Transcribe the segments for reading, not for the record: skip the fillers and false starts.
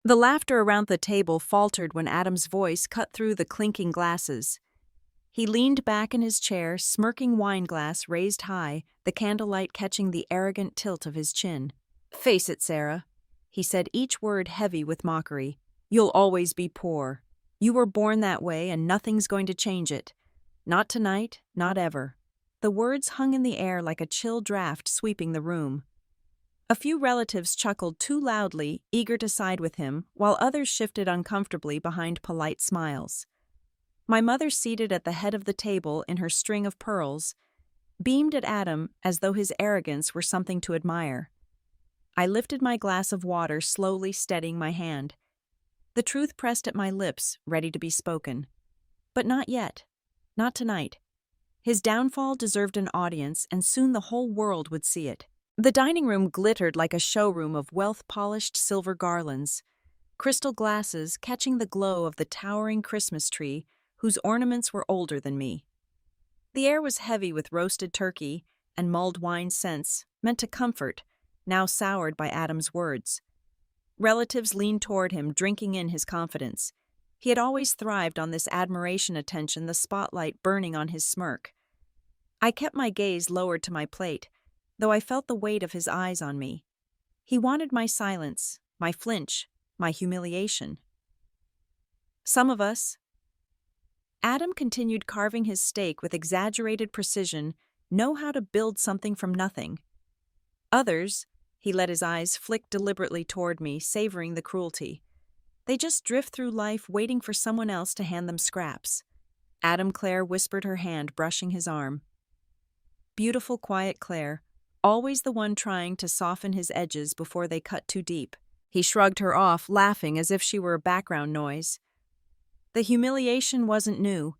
The laughter around the table faltered when Adam's voice cut through the clinking glasses. He leaned back in his chair, smirking wine glass raised high, the candlelight catching the arrogant tilt of his chin. "Face it, Sarah," he said, each word heavy with mockery. "You'll always be poor. You were born that way, and nothing's going to change it. Not tonight, not ever." The words hung in the air like a chill draft sweeping the room. A few relatives chuckled too loudly, eager to side with him, while others shifted uncomfortably behind polite smiles. My mother, seated at the head of the table in her string of pearls, beamed at Adam as though his arrogance were something to admire. I lifted my glass of water, slowly steadying my hand. The truth pressed at my lips, ready to be spoken. But not yet. Not tonight. His downfall deserved an audience, and soon the whole world would see it. The dining room glittered like a showroom of wealth-polished silver garlands, crystal glasses catching the glow of the towering Christmas tree, whose ornaments were older than me. The air was heavy with roasted turkey and mulled wine scents, meant to comfort, now soured by Adam's words. Relatives leaned toward him, drinking in his confidence. He had always thrived on this admiration attention, the spotlight burning on his smirk. I kept my gaze lowered to my plate, though I felt the weight of his eyes on me. He wanted my silence, my flinch, my humiliation. Some of us. Adam continued carving his steak with exaggerated precision, know how to build something from nothing. Others, he let his eyes flick deliberately toward me, savoring the cruelty. They just drift through life waiting for someone else to hand them scraps. Adam Clare whispered, her hand brushing his arm. Beautiful, quiet Claire, always the one trying to soften his edges before they cut too deep. He shrugged her off, laughing as if she were a background noise. The humiliation wasn't new.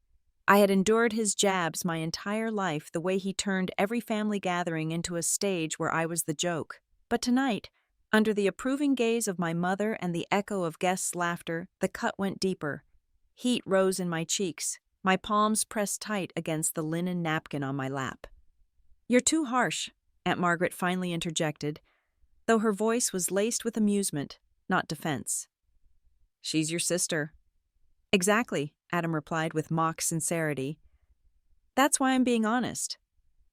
I had endured his jabs my entire life, the way he turned every family gathering into a stage where I was the joke. But tonight, under the approving gaze of my mother and the echo of guests' laughter, the cut went deeper. Heat rose in my cheeks, my palms pressed tight against the linen napkin on my lap. "You're too harsh," Aunt Margaret finally interjected, though her voice was laced with amusement, not defense. "She's your sister." "Exactly," Adam replied with mock sincerity. "That's why I'm being honest.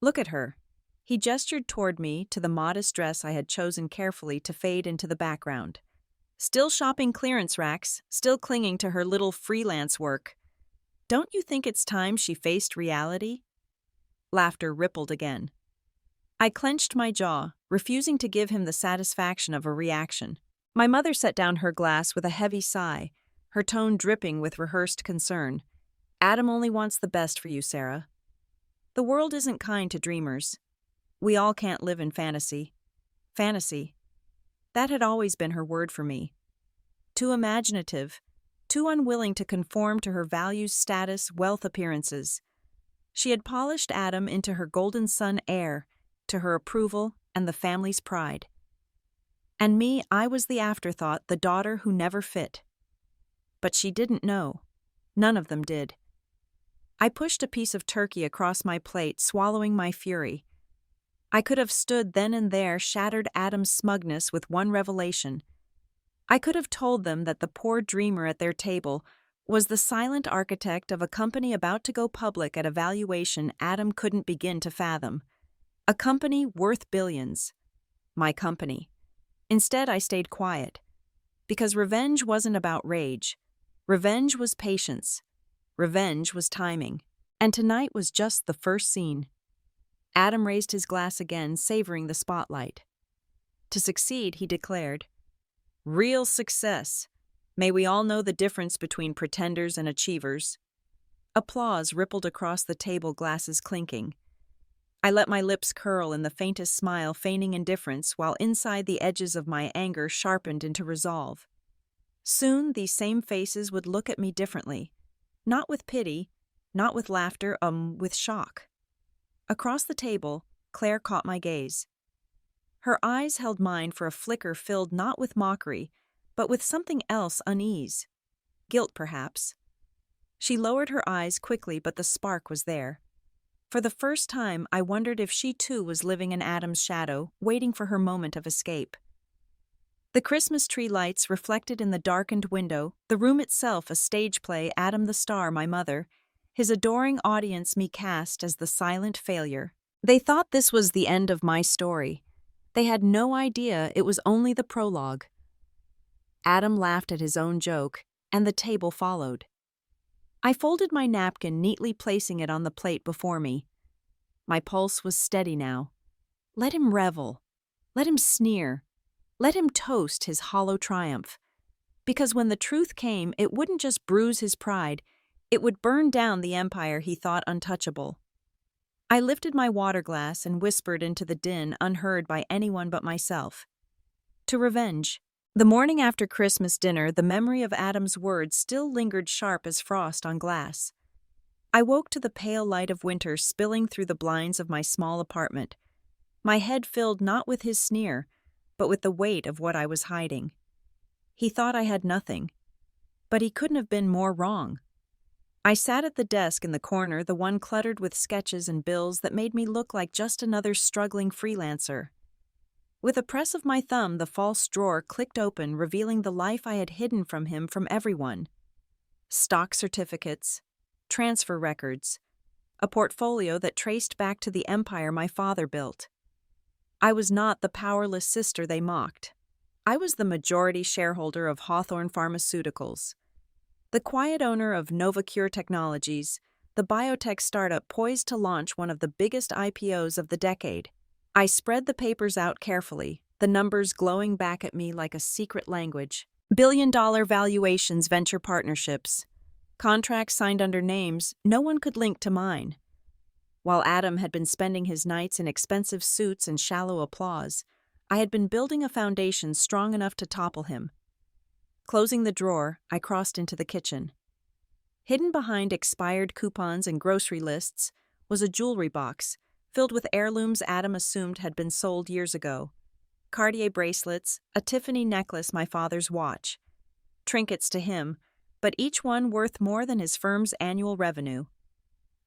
Look at her." He gestured toward me, to the modest dress I had chosen carefully to fade into the background. Still shopping clearance racks, still clinging to her little freelance work. Don't you think it's time she faced reality? Laughter rippled again. I clenched my jaw, refusing to give him the satisfaction of a reaction. My mother set down her glass with a heavy sigh, her tone dripping with rehearsed concern. "Adam only wants the best for you, Sarah. The world isn't kind to dreamers. We all can't live in fantasy." Fantasy. That had always been her word for me. Too imaginative, too unwilling to conform to her values, status, wealth, appearances. She had polished Adam into her golden son heir, to her approval and the family's pride. And me, I was the afterthought, the daughter who never fit. But she didn't know. None of them did. I pushed a piece of turkey across my plate, swallowing my fury. I could have stood then and there, shattered Adam's smugness with one revelation. I could have told them that the poor dreamer at their table was the silent architect of a company about to go public at a valuation Adam couldn't begin to fathom. A company worth billions. My company. Instead, I stayed quiet. Because revenge wasn't about rage. Revenge was patience. Revenge was timing. And tonight was just the first scene. Adam raised his glass again, savoring the spotlight. To succeed, he declared, "Real success. May we all know the difference between pretenders and achievers." Applause rippled across the table, glasses clinking. I let my lips curl in the faintest smile, feigning indifference, while inside the edges of my anger sharpened into resolve. Soon these same faces would look at me differently. Not with pity, not with laughter, with shock. Across the table, Claire caught my gaze. Her eyes held mine for a flicker filled not with mockery, but with something else, unease. Guilt, perhaps. She lowered her eyes quickly, but the spark was there. For the first time, I wondered if she too was living in Adam's shadow, waiting for her moment of escape. The Christmas tree lights reflected in the darkened window, the room itself a stage play, Adam the star, my mother, his adoring audience me cast as the silent failure. They thought this was the end of my story. They had no idea it was only the prologue. Adam laughed at his own joke, and the table followed. I folded my napkin, neatly placing it on the plate before me. My pulse was steady now. Let him revel. Let him sneer. Let him toast his hollow triumph. Because when the truth came, it wouldn't just bruise his pride, it would burn down the empire he thought untouchable. I lifted my water glass and whispered into the din, unheard by anyone but myself. To revenge. The morning after Christmas dinner, the memory of Adam's words still lingered sharp as frost on glass. I woke to the pale light of winter spilling through the blinds of my small apartment, my head filled not with his sneer, but with the weight of what I was hiding. He thought I had nothing, but he couldn't have been more wrong. I sat at the desk in the corner, the one cluttered with sketches and bills that made me look like just another struggling freelancer. With a press of my thumb, the false drawer clicked open, revealing the life I had hidden from him, from everyone. Stock certificates, transfer records, a portfolio that traced back to the empire my father built. I was not the powerless sister they mocked. I was the majority shareholder of Hawthorne Pharmaceuticals, the quiet owner of Novacure Technologies, the biotech startup poised to launch one of the biggest IPOs of the decade. I spread the papers out carefully, the numbers glowing back at me like a secret language. Billion-dollar valuations, venture partnerships, contracts signed under names no one could link to mine. While Adam had been spending his nights in expensive suits and shallow applause, I had been building a foundation strong enough to topple him. Closing the drawer, I crossed into the kitchen. Hidden behind expired coupons and grocery lists was a jewelry box filled with heirlooms Adam assumed had been sold years ago. Cartier bracelets, a Tiffany necklace, my father's watch. Trinkets to him, but each one worth more than his firm's annual revenue.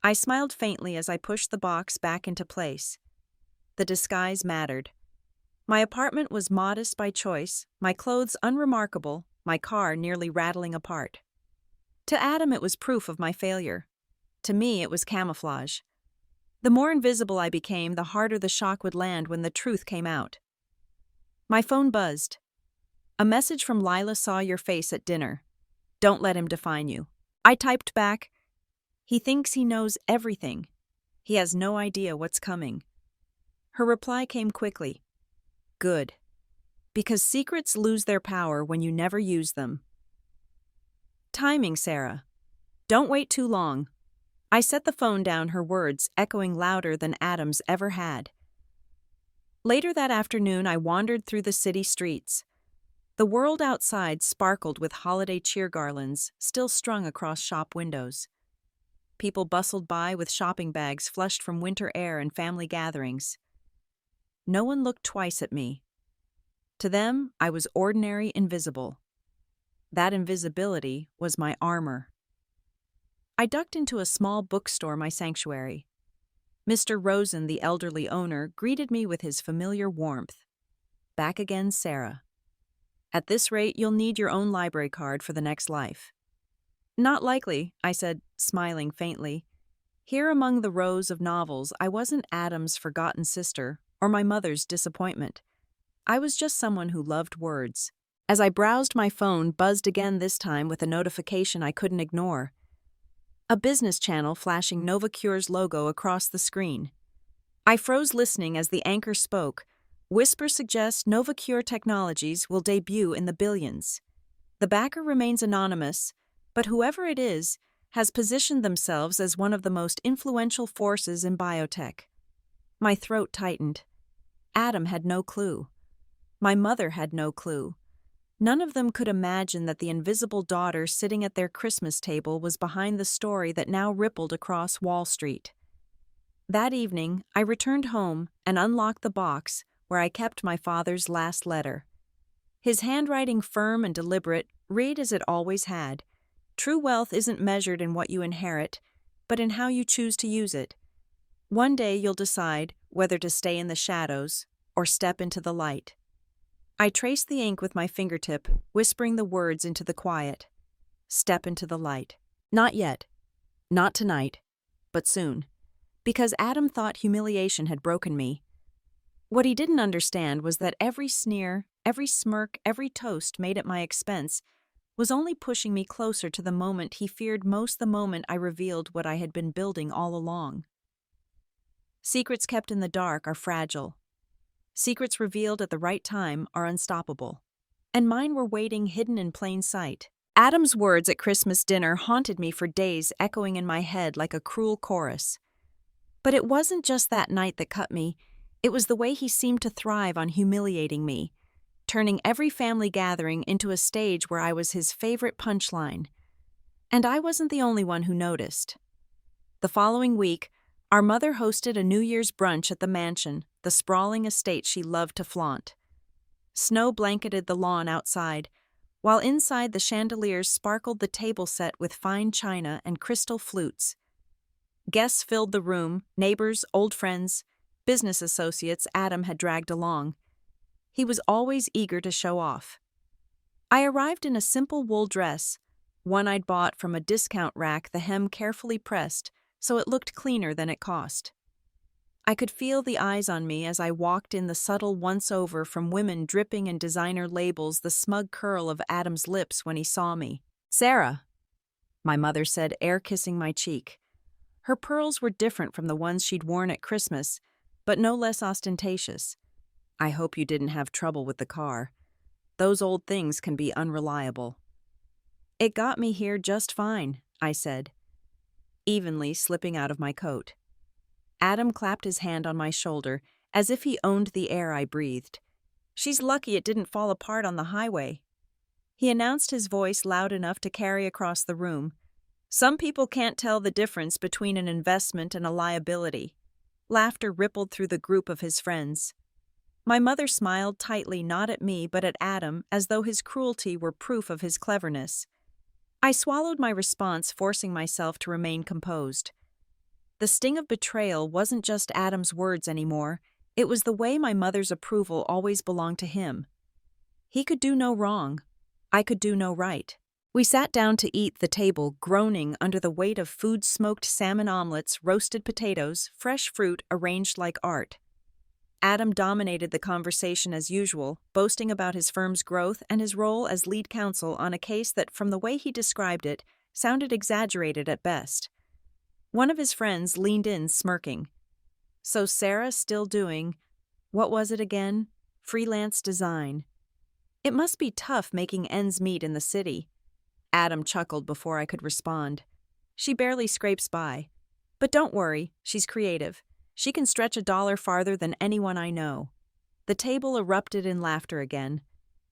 I smiled faintly as I pushed the box back into place. The disguise mattered. My apartment was modest by choice, my clothes unremarkable, my car nearly rattling apart. To Adam it was proof of my failure. To me it was camouflage. The more invisible I became, the harder the shock would land when the truth came out. My phone buzzed. A message from Lila: saw your face at dinner. Don't let him define you. I typed back, he thinks he knows everything. He has no idea what's coming. Her reply came quickly. Good. Because secrets lose their power when you never use them. Timing, Sarah. Don't wait too long. I set the phone down, her words echoing louder than Adam's ever had. Later that afternoon, I wandered through the city streets. The world outside sparkled with holiday cheer garlands still strung across shop windows. People bustled by with shopping bags flushed from winter air and family gatherings. No one looked twice at me. To them, I was ordinary, invisible. That invisibility was my armor. I ducked into a small bookstore, my sanctuary. Mr. Rosen, the elderly owner, greeted me with his familiar warmth. Back again, Sarah. At this rate, you'll need your own library card for the next life. Not likely, I said, smiling faintly. Here among the rows of novels, I wasn't Adam's forgotten sister or my mother's disappointment. I was just someone who loved words. As I browsed, my phone buzzed again, this time with a notification I couldn't ignore. A business channel flashing Novacure's logo across the screen. I froze, listening as the anchor spoke. Whisper suggests Novacure Technologies will debut in the billions. The backer remains anonymous, but whoever it is has positioned themselves as one of the most influential forces in biotech. My throat tightened. Adam had no clue. My mother had no clue. None of them could imagine that the invisible daughter sitting at their Christmas table was behind the story that now rippled across Wall Street. That evening, I returned home and unlocked the box where I kept my father's last letter. His handwriting, firm and deliberate, read as it always had. True wealth isn't measured in what you inherit, but in how you choose to use it. One day you'll decide whether to stay in the shadows or step into the light. I traced the ink with my fingertip, whispering the words into the quiet. Step into the light. Not yet. Not tonight. But soon. Because Adam thought humiliation had broken me. What he didn't understand was that every sneer, every smirk, every toast made at my expense was only pushing me closer to the moment he feared most, the moment I revealed what I had been building all along. Secrets kept in the dark are fragile. Secrets revealed at the right time are unstoppable. And mine were waiting hidden in plain sight. Adam's words at Christmas dinner haunted me for days, echoing in my head like a cruel chorus. But it wasn't just that night that cut me. It was the way he seemed to thrive on humiliating me, turning every family gathering into a stage where I was his favorite punchline. And I wasn't the only one who noticed. The following week, our mother hosted a New Year's brunch at the mansion, the sprawling estate she loved to flaunt. Snow blanketed the lawn outside, while inside the chandeliers sparkled the table set with fine china and crystal flutes. Guests filled the room, neighbors, old friends, business associates Adam had dragged along. He was always eager to show off. I arrived in a simple wool dress, one I'd bought from a discount rack, the hem carefully pressed so it looked cleaner than it cost. I could feel the eyes on me as I walked in, the subtle once-over from women dripping in designer labels, the smug curl of Adam's lips when he saw me. "Sarah," my mother said, air-kissing my cheek. Her pearls were different from the ones she'd worn at Christmas, but no less ostentatious. "I hope you didn't have trouble with the car. Those old things can be unreliable." "It got me here just fine," I said, evenly slipping out of my coat. Adam clapped his hand on my shoulder, as if he owned the air I breathed. "She's lucky it didn't fall apart on the highway," he announced, his voice loud enough to carry across the room. "Some people can't tell the difference between an investment and a liability." Laughter rippled through the group of his friends. My mother smiled tightly, not at me but at Adam, as though his cruelty were proof of his cleverness. I swallowed my response, forcing myself to remain composed. The sting of betrayal wasn't just Adam's words anymore, it was the way my mother's approval always belonged to him. He could do no wrong. I could do no right. We sat down to eat, the table groaning under the weight of food: smoked salmon omelets, roasted potatoes, fresh fruit arranged like art. Adam dominated the conversation as usual, boasting about his firm's growth and his role as lead counsel on a case that, from the way he described it, sounded exaggerated at best. One of his friends leaned in, smirking. "So Sarah's still doing, what was it again? Freelance design. It must be tough making ends meet in the city." Adam chuckled before I could respond. "She barely scrapes by. But don't worry, she's creative. She can stretch a dollar farther than anyone I know." The table erupted in laughter again.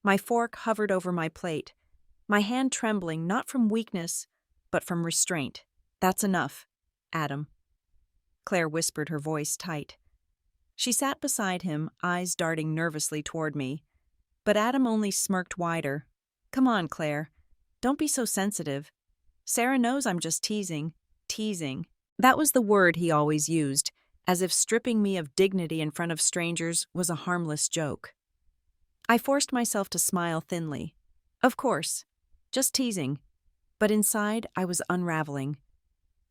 My fork hovered over my plate, my hand trembling not from weakness, but from restraint. "That's enough, Adam," Claire whispered, her voice tight. She sat beside him, eyes darting nervously toward me. But Adam only smirked wider. "Come on, Claire. Don't be so sensitive. Sarah knows I'm just teasing." Teasing. That was the word he always used, as if stripping me of dignity in front of strangers was a harmless joke. I forced myself to smile thinly. Of course, just teasing. But inside, I was unraveling.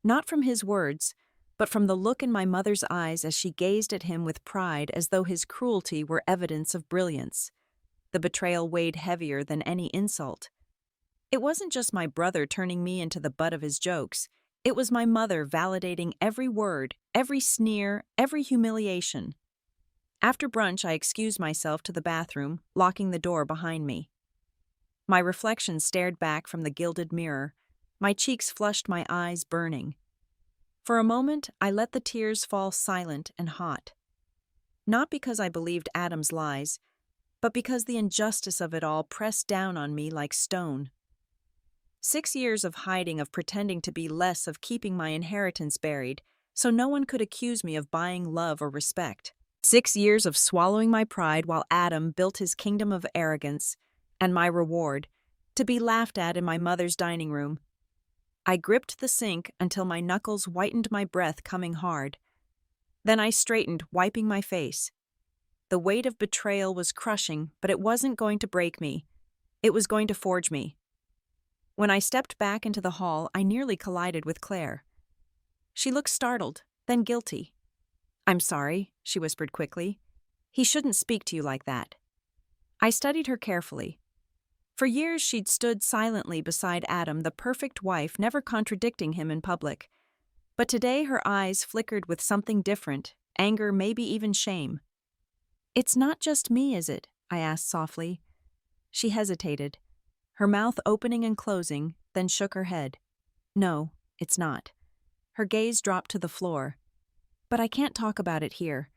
Not from his words, but from the look in my mother's eyes as she gazed at him with pride, as though his cruelty were evidence of brilliance. The betrayal weighed heavier than any insult. It wasn't just my brother turning me into the butt of his jokes. It was my mother validating every word, every sneer, every humiliation. After brunch, I excused myself to the bathroom, locking the door behind me. My reflection stared back from the gilded mirror, my cheeks flushed, my eyes burning. For a moment, I let the tears fall silent and hot. Not because I believed Adam's lies, but because the injustice of it all pressed down on me like stone. 6 years of hiding, of pretending to be less, of keeping my inheritance buried, so no one could accuse me of buying love or respect. 6 years of swallowing my pride while Adam built his kingdom of arrogance, and my reward, to be laughed at in my mother's dining room. I gripped the sink until my knuckles whitened, my breath coming hard. Then I straightened, wiping my face. The weight of betrayal was crushing, but it wasn't going to break me. It was going to forge me. When I stepped back into the hall, I nearly collided with Claire. She looked startled, then guilty. "I'm sorry," she whispered quickly. "He shouldn't speak to you like that." I studied her carefully. For years she'd stood silently beside Adam, the perfect wife, never contradicting him in public. But today her eyes flickered with something different, anger, maybe even shame. "It's not just me, is it?" I asked softly. She hesitated, her mouth opening and closing, then shook her head. "No, it's not." Her gaze dropped to the floor. "But I can't talk about it here."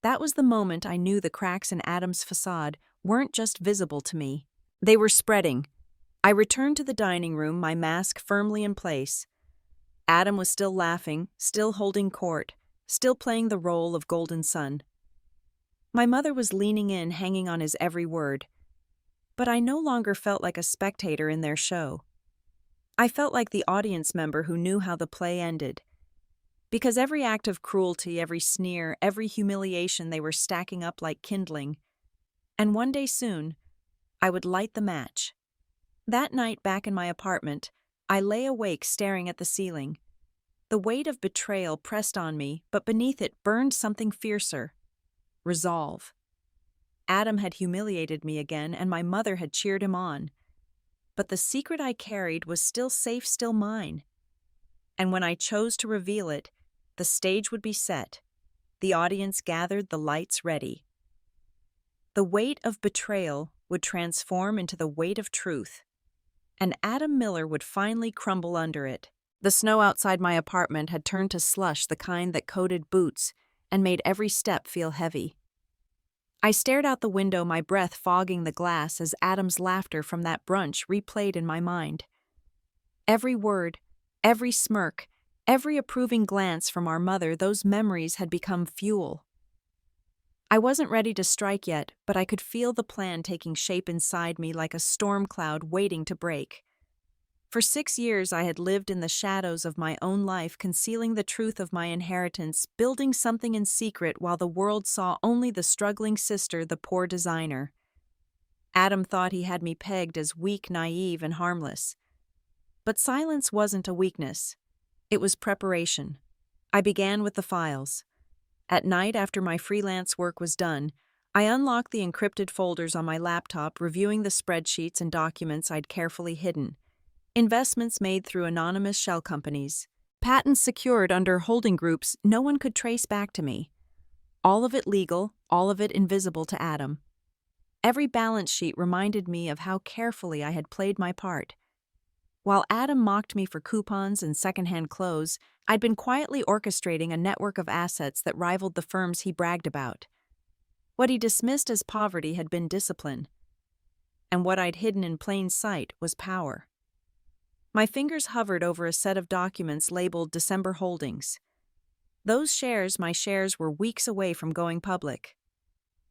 That was the moment I knew the cracks in Adam's facade weren't just visible to me. They were spreading. I returned to the dining room, my mask firmly in place. Adam was still laughing, still holding court, still playing the role of golden son. My mother was leaning in, hanging on his every word. But I no longer felt like a spectator in their show. I felt like the audience member who knew how the play ended. Because every act of cruelty, every sneer, every humiliation, they were stacking up like kindling. And one day soon, I would light the match. That night back in my apartment, I lay awake staring at the ceiling. The weight of betrayal pressed on me, but beneath it burned something fiercer. Resolve. Adam had humiliated me again, and my mother had cheered him on. But the secret I carried was still safe, still mine. And when I chose to reveal it, the stage would be set. The audience gathered, the lights ready. The weight of betrayal would transform into the weight of truth, and Adam Miller would finally crumble under it. The snow outside my apartment had turned to slush, the kind that coated boots and made every step feel heavy. I stared out the window, my breath fogging the glass as Adam's laughter from that brunch replayed in my mind. Every word, every smirk, every approving glance from our mother, those memories had become fuel. I wasn't ready to strike yet, but I could feel the plan taking shape inside me like a storm cloud waiting to break. For 6 years I had lived in the shadows of my own life, concealing the truth of my inheritance, building something in secret while the world saw only the struggling sister, the poor designer. Adam thought he had me pegged as weak, naive, and harmless. But silence wasn't a weakness. It was preparation. I began with the files. At night, after my freelance work was done, I unlocked the encrypted folders on my laptop, reviewing the spreadsheets and documents I'd carefully hidden. Investments made through anonymous shell companies. Patents secured under holding groups no one could trace back to me. All of it legal, all of it invisible to Adam. Every balance sheet reminded me of how carefully I had played my part. While Adam mocked me for coupons and secondhand clothes, I'd been quietly orchestrating a network of assets that rivaled the firms he bragged about. What he dismissed as poverty had been discipline, and what I'd hidden in plain sight was power. My fingers hovered over a set of documents labeled December Holdings. Those shares, my shares, were weeks away from going public.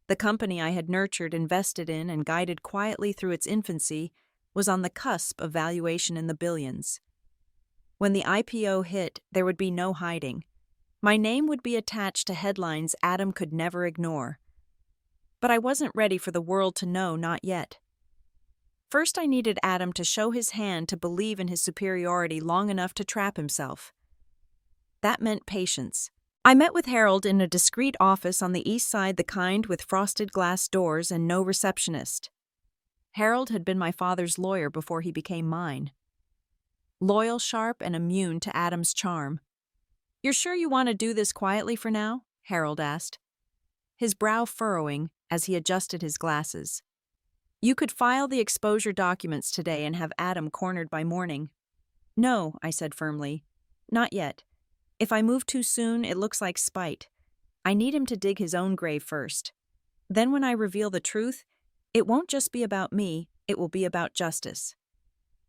The company I had nurtured, invested in, and guided quietly through its infancy was on the cusp of valuation in the billions. When the IPO hit, there would be no hiding. My name would be attached to headlines Adam could never ignore. But I wasn't ready for the world to know, not yet. First, I needed Adam to show his hand, to believe in his superiority long enough to trap himself. That meant patience. I met with Harold in a discreet office on the east side, the kind with frosted glass doors and no receptionist. Harold had been my father's lawyer before he became mine. Loyal, sharp, and immune to Adam's charm. "You're sure you want to do this quietly for now?" Harold asked, his brow furrowing as he adjusted his glasses. "You could file the exposure documents today and have Adam cornered by morning." "No," I said firmly. "Not yet. If I move too soon, it looks like spite. I need him to dig his own grave first. Then when I reveal the truth, it won't just be about me, it will be about justice."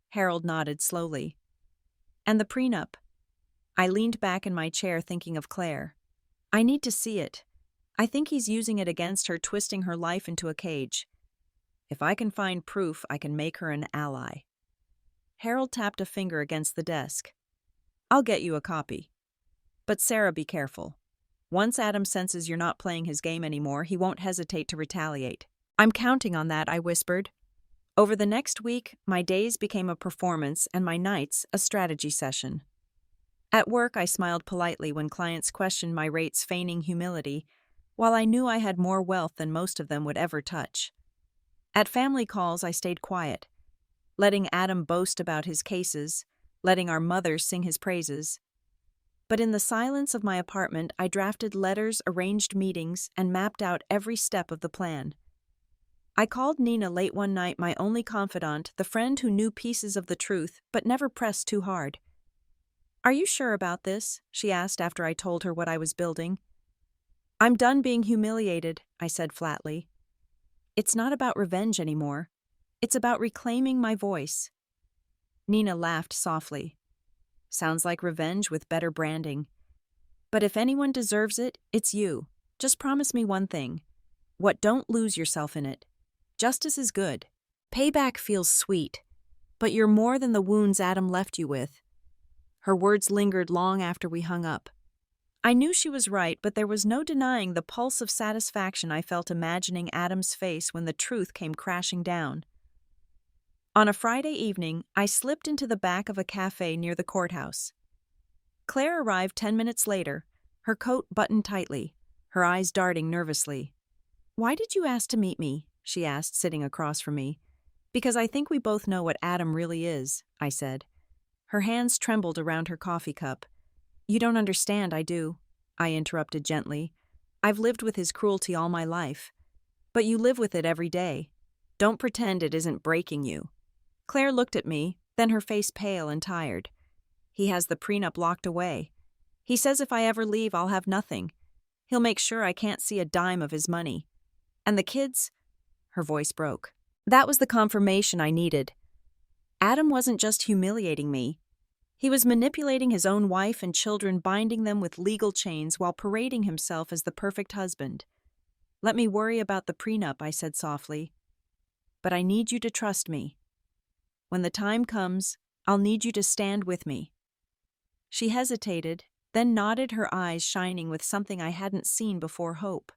Harold nodded slowly. "And the prenup?" I leaned back in my chair thinking of Claire. "I need to see it. I think he's using it against her, twisting her life into a cage. If I can find proof, I can make her an ally." Harold tapped a finger against the desk. "I'll get you a copy. But Sarah, be careful. Once Adam senses you're not playing his game anymore, he won't hesitate to retaliate. I'm counting on that, I whispered. Over the next week, my days became a performance and my nights a strategy session. At work, I smiled politely when clients questioned my rates, feigning humility, while I knew I had more wealth than most of them would ever touch. At family calls, I stayed quiet, letting Adam boast about his cases, letting our mothers sing his praises. But in the silence of my apartment, I drafted letters, arranged meetings, and mapped out every step of the plan. I called Nina late one night, my only confidant, the friend who knew pieces of the truth but never pressed too hard. "Are you sure about this?" she asked after I told her what I was building. "I'm done being humiliated," I said flatly. "It's not about revenge anymore. It's about reclaiming my voice." Nina laughed softly. "Sounds like revenge with better branding. But if anyone deserves it, it's you. Just promise me one thing. Don't lose yourself in it. Justice is good. Payback feels sweet. But you're more than the wounds Adam left you with." Her words lingered long after we hung up. I knew she was right, but there was no denying the pulse of satisfaction I felt imagining Adam's face when the truth came crashing down. On a Friday evening, I slipped into the back of a cafe near the courthouse. Claire arrived 10 minutes later, her coat buttoned tightly, her eyes darting nervously. "Why did you ask to meet me?" she asked, sitting across from me. "Because I think we both know what Adam really is," I said. Her hands trembled around her coffee cup. "You don't understand, I do," I interrupted gently. "I've lived with his cruelty all my life. But you live with it every day. Don't pretend it isn't breaking you." Claire looked at me, then her face pale and tired. "He has the prenup locked away. He says if I ever leave, I'll have nothing. He'll make sure I can't see a dime of his money. And the kids—" Her voice broke. That was the confirmation I needed. Adam wasn't just humiliating me. He was manipulating his own wife and children, binding them with legal chains while parading himself as the perfect husband. "Let me worry about the prenup," I said softly. "But I need you to trust me. When the time comes, I'll need you to stand with me." She hesitated, then nodded, her eyes shining with something I hadn't seen before: hope.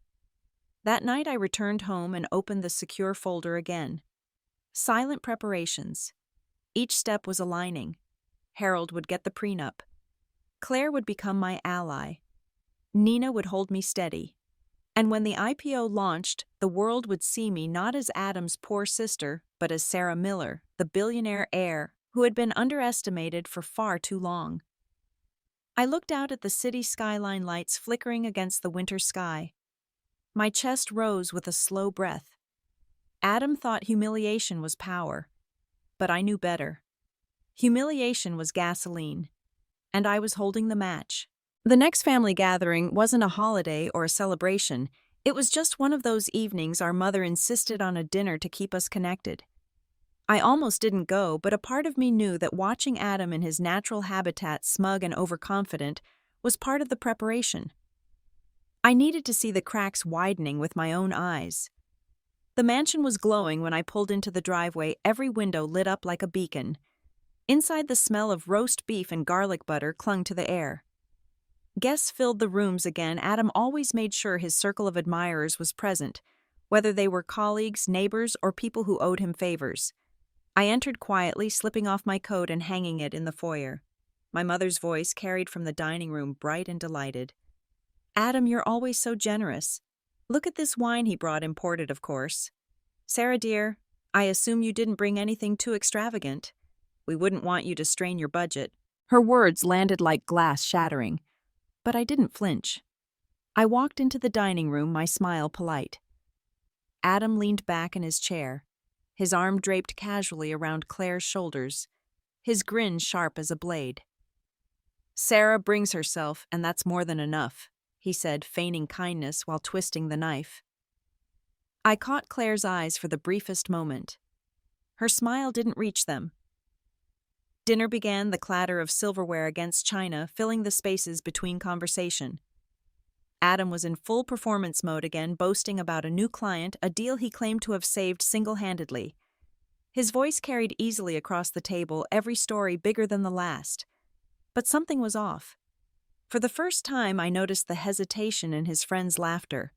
That night I returned home and opened the secure folder again. Silent preparations. Each step was aligning. Harold would get the prenup. Claire would become my ally. Nina would hold me steady. And when the IPO launched, the world would see me not as Adam's poor sister, but as Sarah Miller, the billionaire heir who had been underestimated for far too long. I looked out at the city skyline, lights flickering against the winter sky. My chest rose with a slow breath. Adam thought humiliation was power, but I knew better. Humiliation was gasoline, and I was holding the match. The next family gathering wasn't a holiday or a celebration. It was just one of those evenings our mother insisted on a dinner to keep us connected. I almost didn't go, but a part of me knew that watching Adam in his natural habitat, smug and overconfident, was part of the preparation. I needed to see the cracks widening with my own eyes. The mansion was glowing when I pulled into the driveway, every window lit up like a beacon. Inside, the smell of roast beef and garlic butter clung to the air. Guests filled the rooms again. Adam always made sure his circle of admirers was present, whether they were colleagues, neighbors, or people who owed him favors. I entered quietly, slipping off my coat and hanging it in the foyer. My mother's voice carried from the dining room, bright and delighted. "Adam, you're always so generous. Look at this wine he brought, imported, of course. Sarah, dear, I assume you didn't bring anything too extravagant. We wouldn't want you to strain your budget." Her words landed like glass shattering, but I didn't flinch. I walked into the dining room, my smile polite. Adam leaned back in his chair, his arm draped casually around Claire's shoulders, his grin sharp as a blade. "Sarah brings herself, and that's more than enough," he said, feigning kindness while twisting the knife. I caught Claire's eyes for the briefest moment. Her smile didn't reach them. Dinner began, the clatter of silverware against china filling the spaces between conversation. Adam was in full performance mode again, boasting about a new client, a deal he claimed to have saved single-handedly. His voice carried easily across the table, every story bigger than the last. But something was off. For the first time, I noticed the hesitation in his friend's laughter.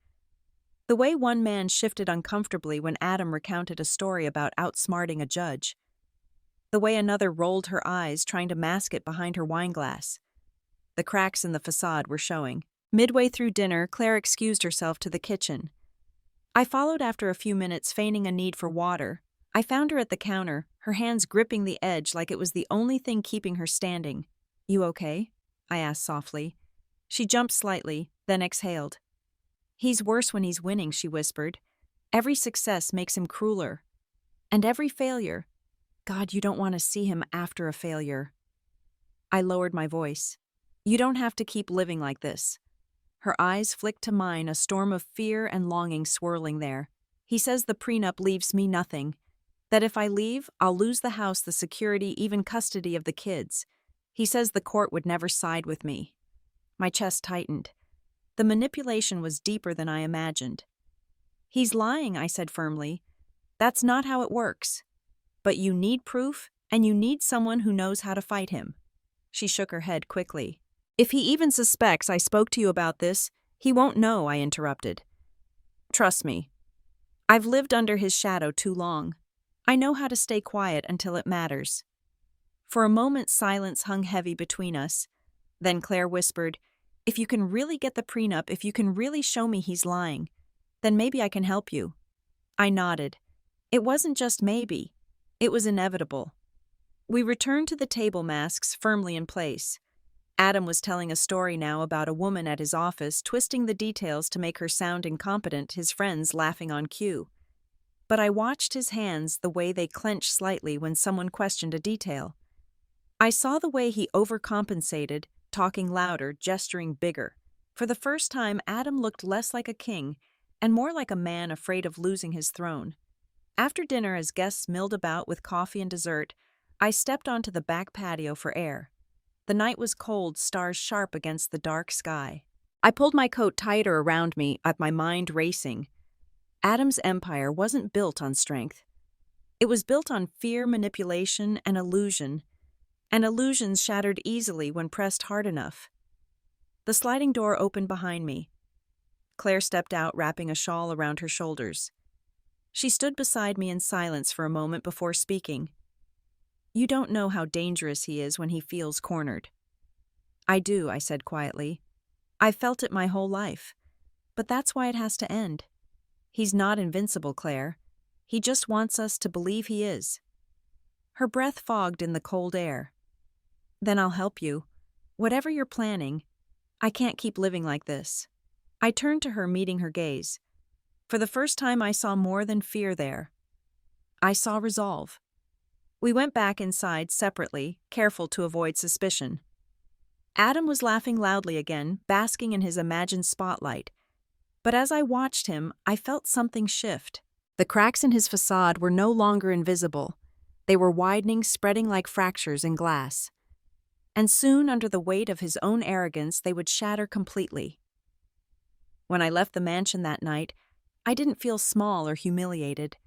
The way one man shifted uncomfortably when Adam recounted a story about outsmarting a judge. The way another rolled her eyes, trying to mask it behind her wineglass. The cracks in the facade were showing. Midway through dinner, Claire excused herself to the kitchen. I followed after a few minutes, feigning a need for water. I found her at the counter, her hands gripping the edge like it was the only thing keeping her standing. "You okay?" I asked softly. She jumped slightly, then exhaled. "He's worse when he's winning," she whispered. "Every success makes him crueler. And every failure. God, you don't want to see him after a failure." I lowered my voice. "You don't have to keep living like this." Her eyes flicked to mine, a storm of fear and longing swirling there. "He says the prenup leaves me nothing. That if I leave, I'll lose the house, the security, even custody of the kids. He says the court would never side with me." My chest tightened. The manipulation was deeper than I imagined. "He's lying," I said firmly. "That's not how it works. But you need proof, and you need someone who knows how to fight him." She shook her head quickly. "If he even suspects I spoke to you about this, he won't know," I interrupted. "Trust me. I've lived under his shadow too long. I know how to stay quiet until it matters." For a moment, silence hung heavy between us. Then Claire whispered, "If you can really get the prenup, if you can really show me he's lying, then maybe I can help you." I nodded. It wasn't just maybe. It was inevitable. We returned to the table, masks firmly in place. Adam was telling a story now about a woman at his office, twisting the details to make her sound incompetent, his friends laughing on cue. But I watched his hands, the way they clenched slightly when someone questioned a detail. I saw the way he overcompensated, talking louder, gesturing bigger. For the first time, Adam looked less like a king and more like a man afraid of losing his throne. After dinner, as guests milled about with coffee and dessert, I stepped onto the back patio for air. The night was cold, stars sharp against the dark sky. I pulled my coat tighter around me, my mind racing. Adam's empire wasn't built on strength. It was built on fear, manipulation, and illusion. And illusions shattered easily when pressed hard enough. The sliding door opened behind me. Claire stepped out, wrapping a shawl around her shoulders. She stood beside me in silence for a moment before speaking. "You don't know how dangerous he is when he feels cornered." "I do," I said quietly. "I've felt it my whole life. But that's why it has to end. He's not invincible, Claire. He just wants us to believe he is." Her breath fogged in the cold air. "Then I'll help you. Whatever you're planning, I can't keep living like this." I turned to her, meeting her gaze. For the first time, I saw more than fear there. I saw resolve. We went back inside separately, careful to avoid suspicion. Adam was laughing loudly again, basking in his imagined spotlight. But as I watched him, I felt something shift. The cracks in his facade were no longer invisible. They were widening, spreading like fractures in glass. And soon, under the weight of his own arrogance, they would shatter completely. When I left the mansion that night, I didn't feel small or humiliated.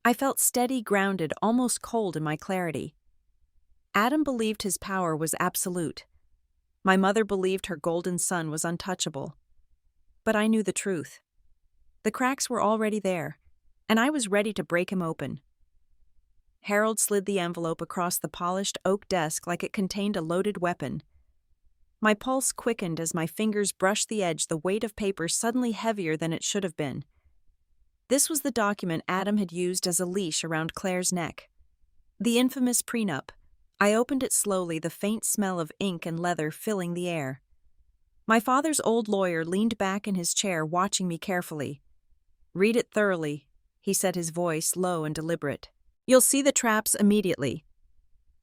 I felt steady, grounded, almost cold in my clarity. Adam believed his power was absolute. My mother believed her golden son was untouchable. But I knew the truth. The cracks were already there, and I was ready to break him open. Harold slid the envelope across the polished oak desk like it contained a loaded weapon. My pulse quickened as my fingers brushed the edge, the weight of paper suddenly heavier than it should have been. This was the document Adam had used as a leash around Claire's neck. The infamous prenup. I opened it slowly, the faint smell of ink and leather filling the air. My father's old lawyer leaned back in his chair, watching me carefully. "Read it thoroughly," he said, his voice low and deliberate. "You'll see the traps immediately."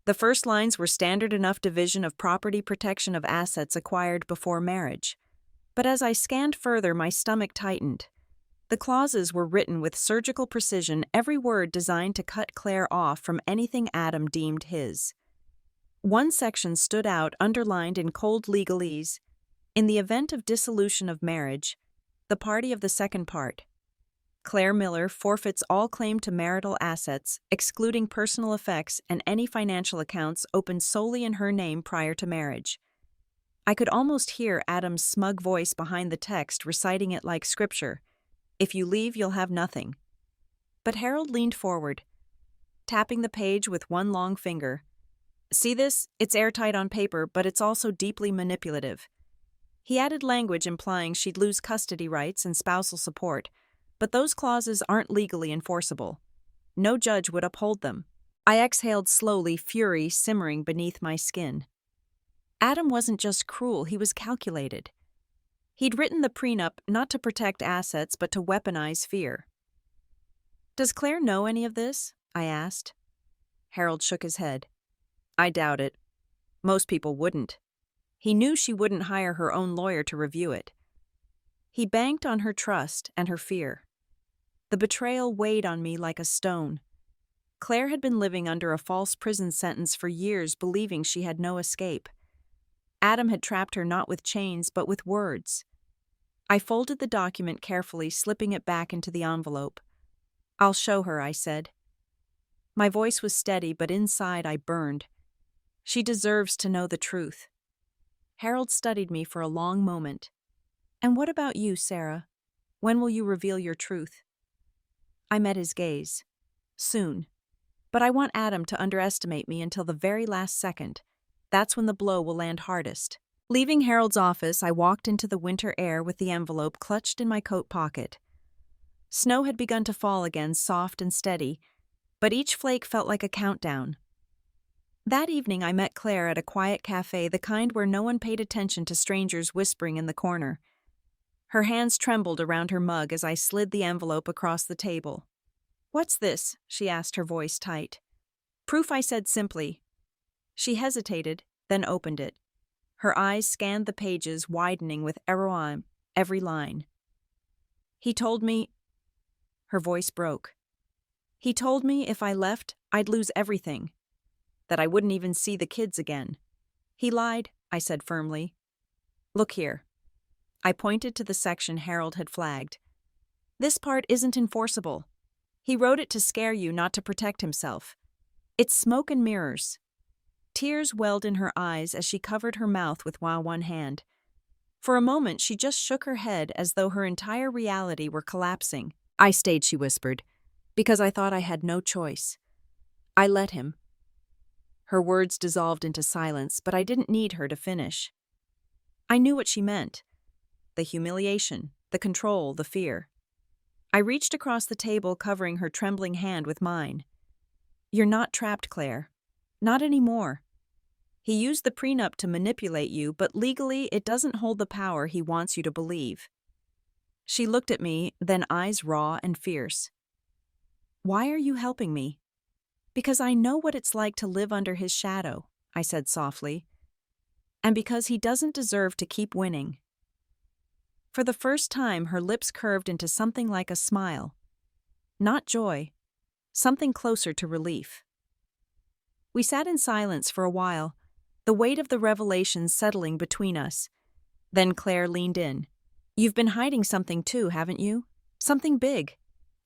The first lines were standard enough division of property, protection of assets acquired before marriage. But as I scanned further, my stomach tightened. The clauses were written with surgical precision, every word designed to cut Claire off from anything Adam deemed his. One section stood out, underlined in cold legalese. In the event of dissolution of marriage, the party of the second part, Claire Miller, forfeits all claim to marital assets, excluding personal effects and any financial accounts opened solely in her name prior to marriage. I could almost hear Adam's smug voice behind the text reciting it like scripture. If you leave, you'll have nothing. But Harold leaned forward, tapping the page with one long finger. See this? It's airtight on paper, but it's also deeply manipulative. He added language implying she'd lose custody rights and spousal support, but those clauses aren't legally enforceable. No judge would uphold them. I exhaled slowly, fury simmering beneath my skin. Adam wasn't just cruel, he was calculated. He'd written the prenup not to protect assets but to weaponize fear. Does Claire know any of this? I asked. Harold shook his head. I doubt it. Most people wouldn't. He knew she wouldn't hire her own lawyer to review it. He banked on her trust and her fear. The betrayal weighed on me like a stone. Claire had been living under a false prison sentence for years, believing she had no escape. Adam had trapped her not with chains, but with words. I folded the document carefully, slipping it back into the envelope. I'll show her, I said. My voice was steady, but inside I burned. She deserves to know the truth. Harold studied me for a long moment. And what about you, Sarah? When will you reveal your truth? I met his gaze. Soon. But I want Adam to underestimate me until the very last second. That's when the blow will land hardest. Leaving Harold's office, I walked into the winter air with the envelope clutched in my coat pocket. Snow had begun to fall again, soft and steady, but each flake felt like a countdown. That evening I met Claire at a quiet cafe, the kind where no one paid attention to strangers whispering in the corner. Her hands trembled around her mug as I slid the envelope across the table. What's this? She asked, her voice tight. Proof, I said simply. She hesitated, then opened it. Her eyes scanned the pages, widening with eroin every line. He told me... Her voice broke. He told me if I left, I'd lose everything. That I wouldn't even see the kids again. He lied, I said firmly. Look here. I pointed to the section Harold had flagged. This part isn't enforceable. He wrote it to scare you, not to protect himself. It's smoke and mirrors. Tears welled in her eyes as she covered her mouth with one hand. For a moment, she just shook her head as though her entire reality were collapsing. I stayed, she whispered, because I thought I had no choice. I let him. Her words dissolved into silence, but I didn't need her to finish. I knew what she meant. The humiliation, the control, the fear. I reached across the table, covering her trembling hand with mine. You're not trapped, Claire. Not anymore. He used the prenup to manipulate you, but legally it doesn't hold the power he wants you to believe. She looked at me, then eyes raw and fierce. Why are you helping me? Because I know what it's like to live under his shadow, I said softly. And because he doesn't deserve to keep winning. For the first time, her lips curved into something like a smile. Not joy, something closer to relief. We sat in silence for a while, the weight of the revelation settling between us. Then Claire leaned in. You've been hiding something too, haven't you? Something big.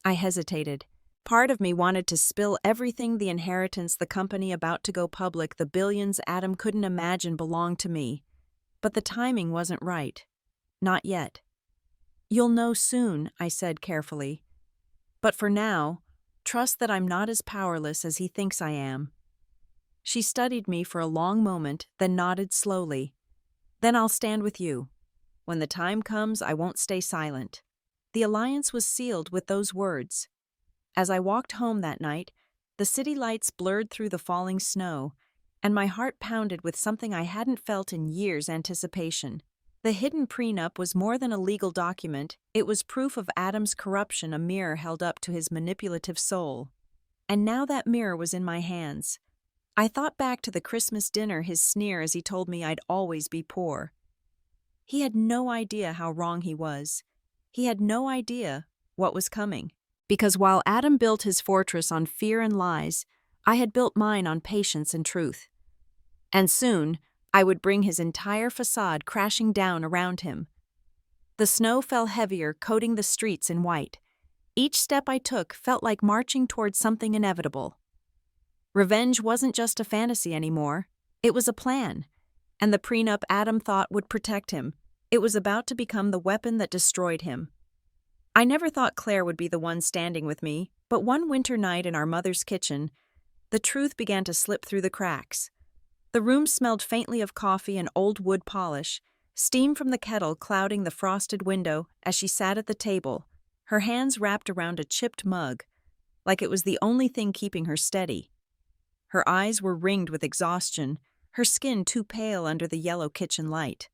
I hesitated. Part of me wanted to spill everything, the inheritance, the company about to go public, the billions Adam couldn't imagine belonged to me. But the timing wasn't right. Not yet. You'll know soon, I said carefully. But for now, trust that I'm not as powerless as he thinks I am. She studied me for a long moment, then nodded slowly. Then I'll stand with you. When the time comes, I won't stay silent. The alliance was sealed with those words. As I walked home that night, the city lights blurred through the falling snow, and my heart pounded with something I hadn't felt in years: anticipation. The hidden prenup was more than a legal document, it was proof of Adam's corruption, a mirror held up to his manipulative soul. And now that mirror was in my hands. I thought back to the Christmas dinner, his sneer as he told me I'd always be poor. He had no idea how wrong he was. He had no idea what was coming. Because while Adam built his fortress on fear and lies, I had built mine on patience and truth. And soon, I would bring his entire facade crashing down around him. The snow fell heavier, coating the streets in white. Each step I took felt like marching towards something inevitable. Revenge wasn't just a fantasy anymore. It was a plan. And the prenup Adam thought would protect him. It was about to become the weapon that destroyed him. I never thought Claire would be the one standing with me, but one winter night in our mother's kitchen, the truth began to slip through the cracks. The room smelled faintly of coffee and old wood polish, steam from the kettle clouding the frosted window as she sat at the table, her hands wrapped around a chipped mug, like it was the only thing keeping her steady. Her eyes were ringed with exhaustion, her skin too pale under the yellow kitchen light.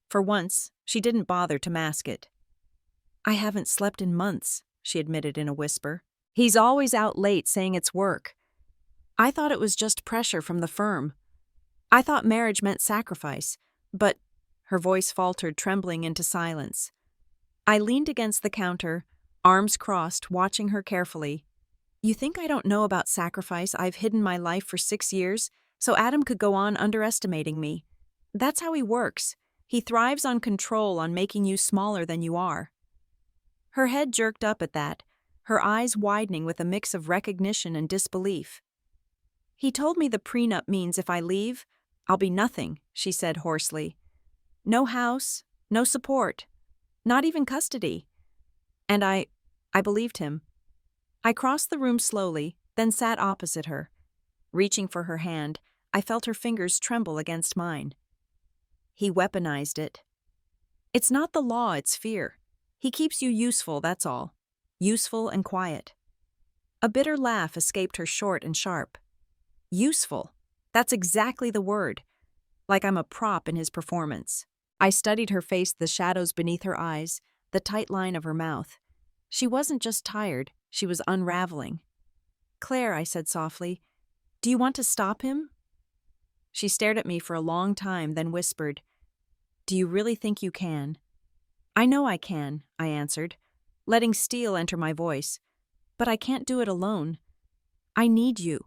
For once, she didn't bother to mask it. "I haven't slept in months," she admitted in a whisper. "He's always out late saying it's work. I thought it was just pressure from the firm. I thought marriage meant sacrifice, but—" Her voice faltered, trembling into silence. I leaned against the counter, arms crossed, watching her carefully. "You think I don't know about sacrifice? I've hidden my life for 6 years, so Adam could go on underestimating me. That's how he works. He thrives on control, on making you smaller than you are." Her head jerked up at that, her eyes widening with a mix of recognition and disbelief. "He told me the prenup means if I leave, I'll be nothing," she said hoarsely. "No house, no support, not even custody." And I believed him. I crossed the room slowly, then sat opposite her. Reaching for her hand, I felt her fingers tremble against mine. "He weaponized it. It's not the law, it's fear. He keeps you useful, that's all. Useful and quiet." A bitter laugh escaped her, short and sharp. "Useful. That's exactly the word. Like I'm a prop in his performance." I studied her face, the shadows beneath her eyes, the tight line of her mouth. She wasn't just tired, she was unraveling. "Claire," I said softly, "do you want to stop him?" She stared at me for a long time, then whispered, "Do you really think you can?" "I know I can," I answered, letting steel enter my voice. "But I can't do it alone. I need you."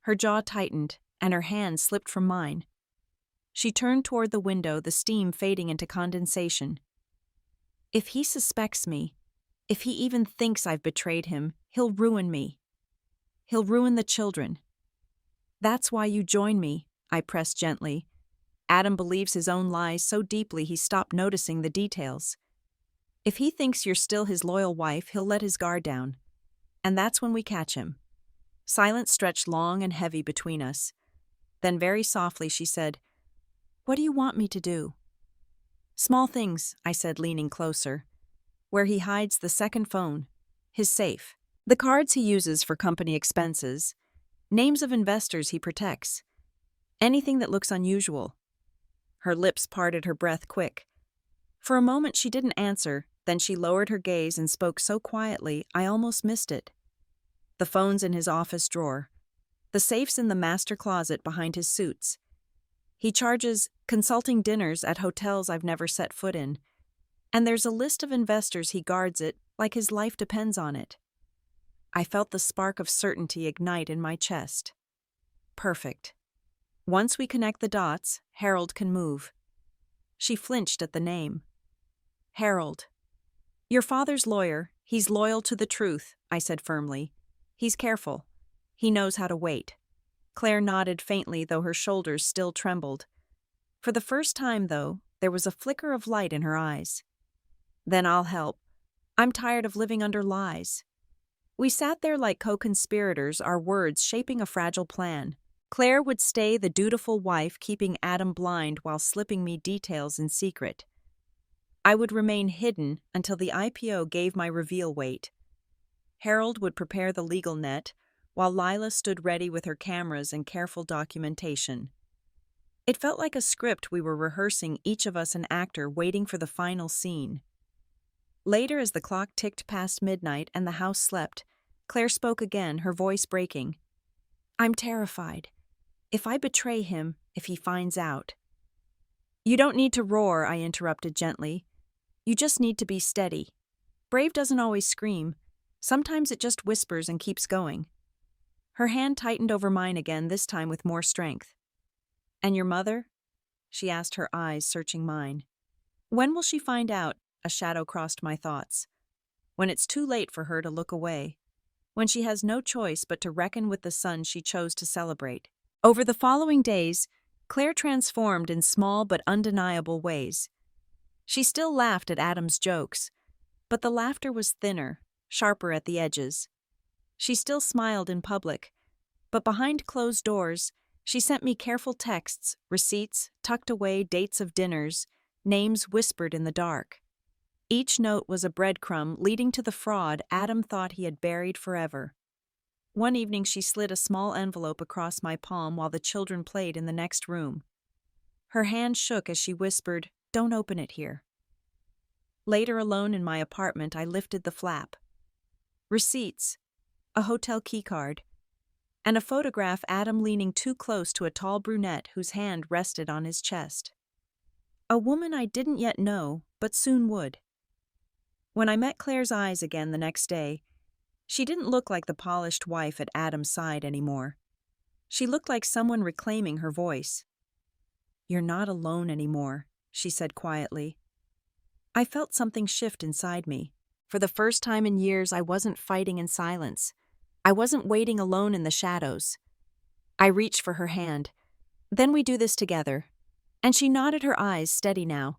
Her jaw tightened, and her hand slipped from mine. She turned toward the window, the steam fading into condensation. "If he suspects me, if he even thinks I've betrayed him, he'll ruin me. He'll ruin the children. That's why you join me," I pressed gently. "Adam believes his own lies so deeply he stopped noticing the details. If he thinks you're still his loyal wife, he'll let his guard down. And that's when we catch him." Silence stretched long and heavy between us. Then very softly she said, "What do you want me to do?" "Small things," I said, leaning closer. "Where he hides the second phone, his safe, the cards he uses for company expenses, names of investors he protects. Anything that looks unusual." Her lips parted, her breath quick. For a moment she didn't answer, then she lowered her gaze and spoke so quietly I almost missed it. "The phone's in his office drawer. The safe's in the master closet behind his suits. He charges consulting dinners at hotels I've never set foot in. And there's a list of investors he guards it like his life depends on it." I felt the spark of certainty ignite in my chest. Perfect. Once we connect the dots, Harold can move. She flinched at the name. "Harold. Your father's lawyer. He's loyal to the truth," I said firmly. "He's careful. He knows how to wait." Claire nodded faintly, though her shoulders still trembled. For the first time, though, there was a flicker of light in her eyes. "Then I'll help. I'm tired of living under lies." We sat there like co-conspirators, our words shaping a fragile plan. Claire would stay the dutiful wife, keeping Adam blind while slipping me details in secret. I would remain hidden until the IPO gave my reveal weight. Harold would prepare the legal net, while Lila stood ready with her cameras and careful documentation. It felt like a script we were rehearsing, each of us an actor waiting for the final scene. Later, as the clock ticked past midnight and the house slept, Claire spoke again, her voice breaking. "I'm terrified. If I betray him, if he finds out." "You don't need to roar," I interrupted gently. "You just need to be steady. Brave doesn't always scream. Sometimes it just whispers and keeps going." Her hand tightened over mine again, this time with more strength. "And your mother?" she asked, her eyes searching mine. "When will she find out?" A shadow crossed my thoughts. "When it's too late for her to look away. When she has no choice but to reckon with the son she chose to celebrate." Over the following days, Claire transformed in small but undeniable ways. She still laughed at Adam's jokes, but the laughter was thinner, sharper at the edges. She still smiled in public, but behind closed doors, she sent me careful texts, receipts, tucked away dates of dinners, names whispered in the dark. Each note was a breadcrumb leading to the fraud Adam thought he had buried forever. One evening she slid a small envelope across my palm while the children played in the next room. Her hand shook as she whispered, "Don't open it here." Later, alone in my apartment, I lifted the flap. Receipts, a hotel keycard, and a photograph Adam leaning too close to a tall brunette whose hand rested on his chest. A woman I didn't yet know, but soon would. When I met Claire's eyes again the next day, she didn't look like the polished wife at Adam's side anymore. She looked like someone reclaiming her voice. "You're not alone anymore," she said quietly. I felt something shift inside me. For the first time in years, I wasn't fighting in silence. I wasn't waiting alone in the shadows. I reached for her hand. "Then we do this together." And she nodded, her eyes steady now.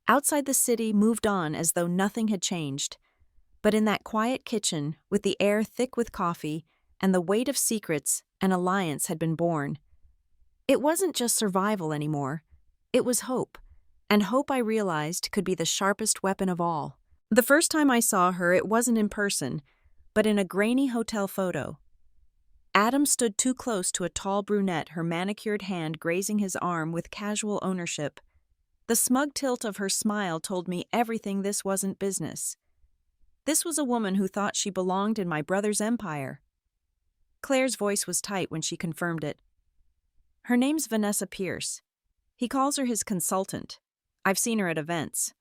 Outside the city moved on as though nothing had changed. But in that quiet kitchen, with the air thick with coffee and the weight of secrets, an alliance had been born. It wasn't just survival anymore. It was hope. And hope, I realized, could be the sharpest weapon of all. The first time I saw her, it wasn't in person, but in a grainy hotel photo. Adam stood too close to a tall brunette, her manicured hand grazing his arm with casual ownership. The smug tilt of her smile told me everything. This wasn't business. This was a woman who thought she belonged in my brother's empire. Claire's voice was tight when she confirmed it. "Her name's Vanessa Pierce. He calls her his consultant. I've seen her at events.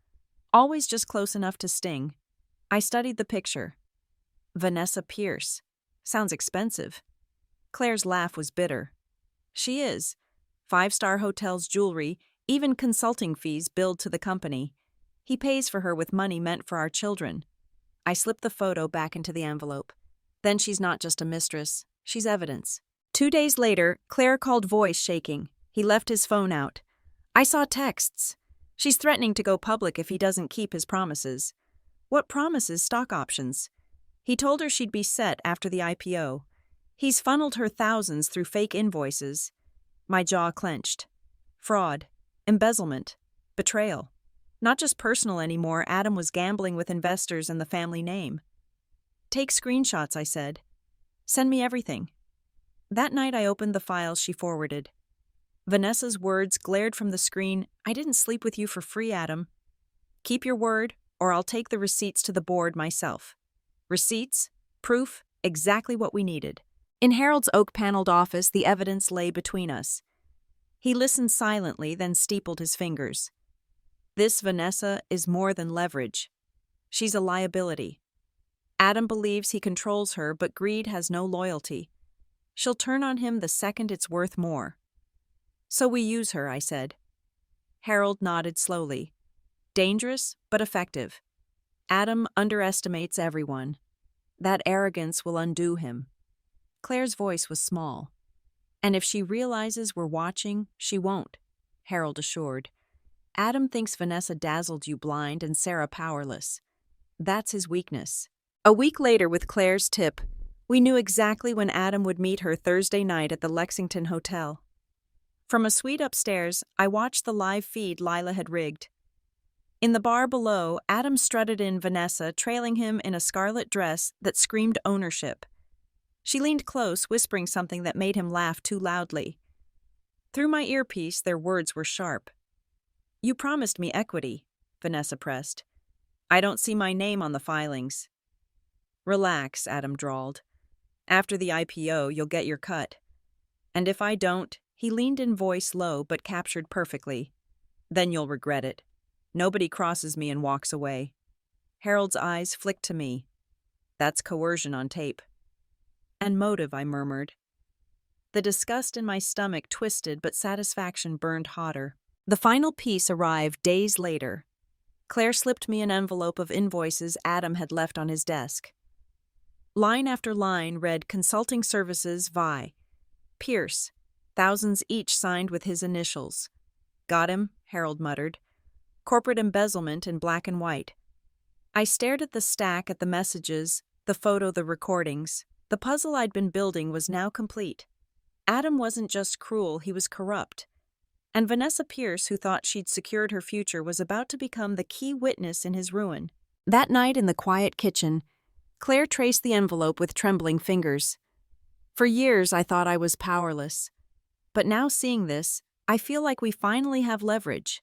Always just close enough to sting. I studied the picture. Vanessa Pierce. Sounds expensive." Claire's laugh was bitter. "She is. 5-star hotels, jewelry, even consulting fees billed to the company. He pays for her with money meant for our children." I slipped the photo back into the envelope. "Then she's not just a mistress. She's evidence." 2 days later, Claire called, voice shaking. He left his phone out. I saw texts. "She's threatening to go public if he doesn't keep his promises." "What promises?" "Stock options. He told her she'd be set after the IPO. He's funneled her thousands through fake invoices." My jaw clenched. Fraud. Embezzlement. Betrayal. Not just personal anymore, Adam was gambling with investors and the family name. "Take screenshots," I said. "Send me everything." That night I opened the files she forwarded. Vanessa's words glared from the screen. "I didn't sleep with you for free, Adam. Keep your word, or I'll take the receipts to the board myself." Receipts, proof, exactly what we needed. In Harold's oak-paneled office, the evidence lay between us. He listened silently, then steepled his fingers. "This Vanessa is more than leverage. She's a liability. Adam believes he controls her, but greed has no loyalty. She'll turn on him the second it's worth more." "So we use her," I said. Harold nodded slowly. "Dangerous, but effective. Adam underestimates everyone. That arrogance will undo him." Claire's voice was small. "And if she realizes we're watching, she won't," Harold assured. "Adam thinks Vanessa dazzled you blind and Sarah powerless. That's his weakness." A week later, with Claire's tip, we knew exactly when Adam would meet her Thursday night at the Lexington Hotel. From a suite upstairs, I watched the live feed Lila had rigged. In the bar below, Adam strutted in Vanessa, trailing him in a scarlet dress that screamed ownership. She leaned close, whispering something that made him laugh too loudly. Through my earpiece, their words were sharp. "You promised me equity," Vanessa pressed. "I don't see my name on the filings." "Relax," Adam drawled. "After the IPO, you'll get your cut. And if I don't," he leaned in, voice low but captured perfectly, "then you'll regret it. Nobody crosses me and walks away." Harold's eyes flicked to me. "That's coercion on tape." "And motive," I murmured. The disgust in my stomach twisted, but satisfaction burned hotter. The final piece arrived days later. Claire slipped me an envelope of invoices Adam had left on his desk. Line after line read, "Consulting services, Vi. Pierce. thousands each signed with his initials. "Got him," Harold muttered. "Corporate embezzlement in black and white." I stared at the stack, at the messages, the photo, the recordings. The puzzle I'd been building was now complete. Adam wasn't just cruel, he was corrupt. And Vanessa Pierce, who thought she'd secured her future, was about to become the key witness in his ruin. That night in the quiet kitchen, Claire traced the envelope with trembling fingers. For years I thought I was powerless. But now seeing this, I feel like we finally have leverage.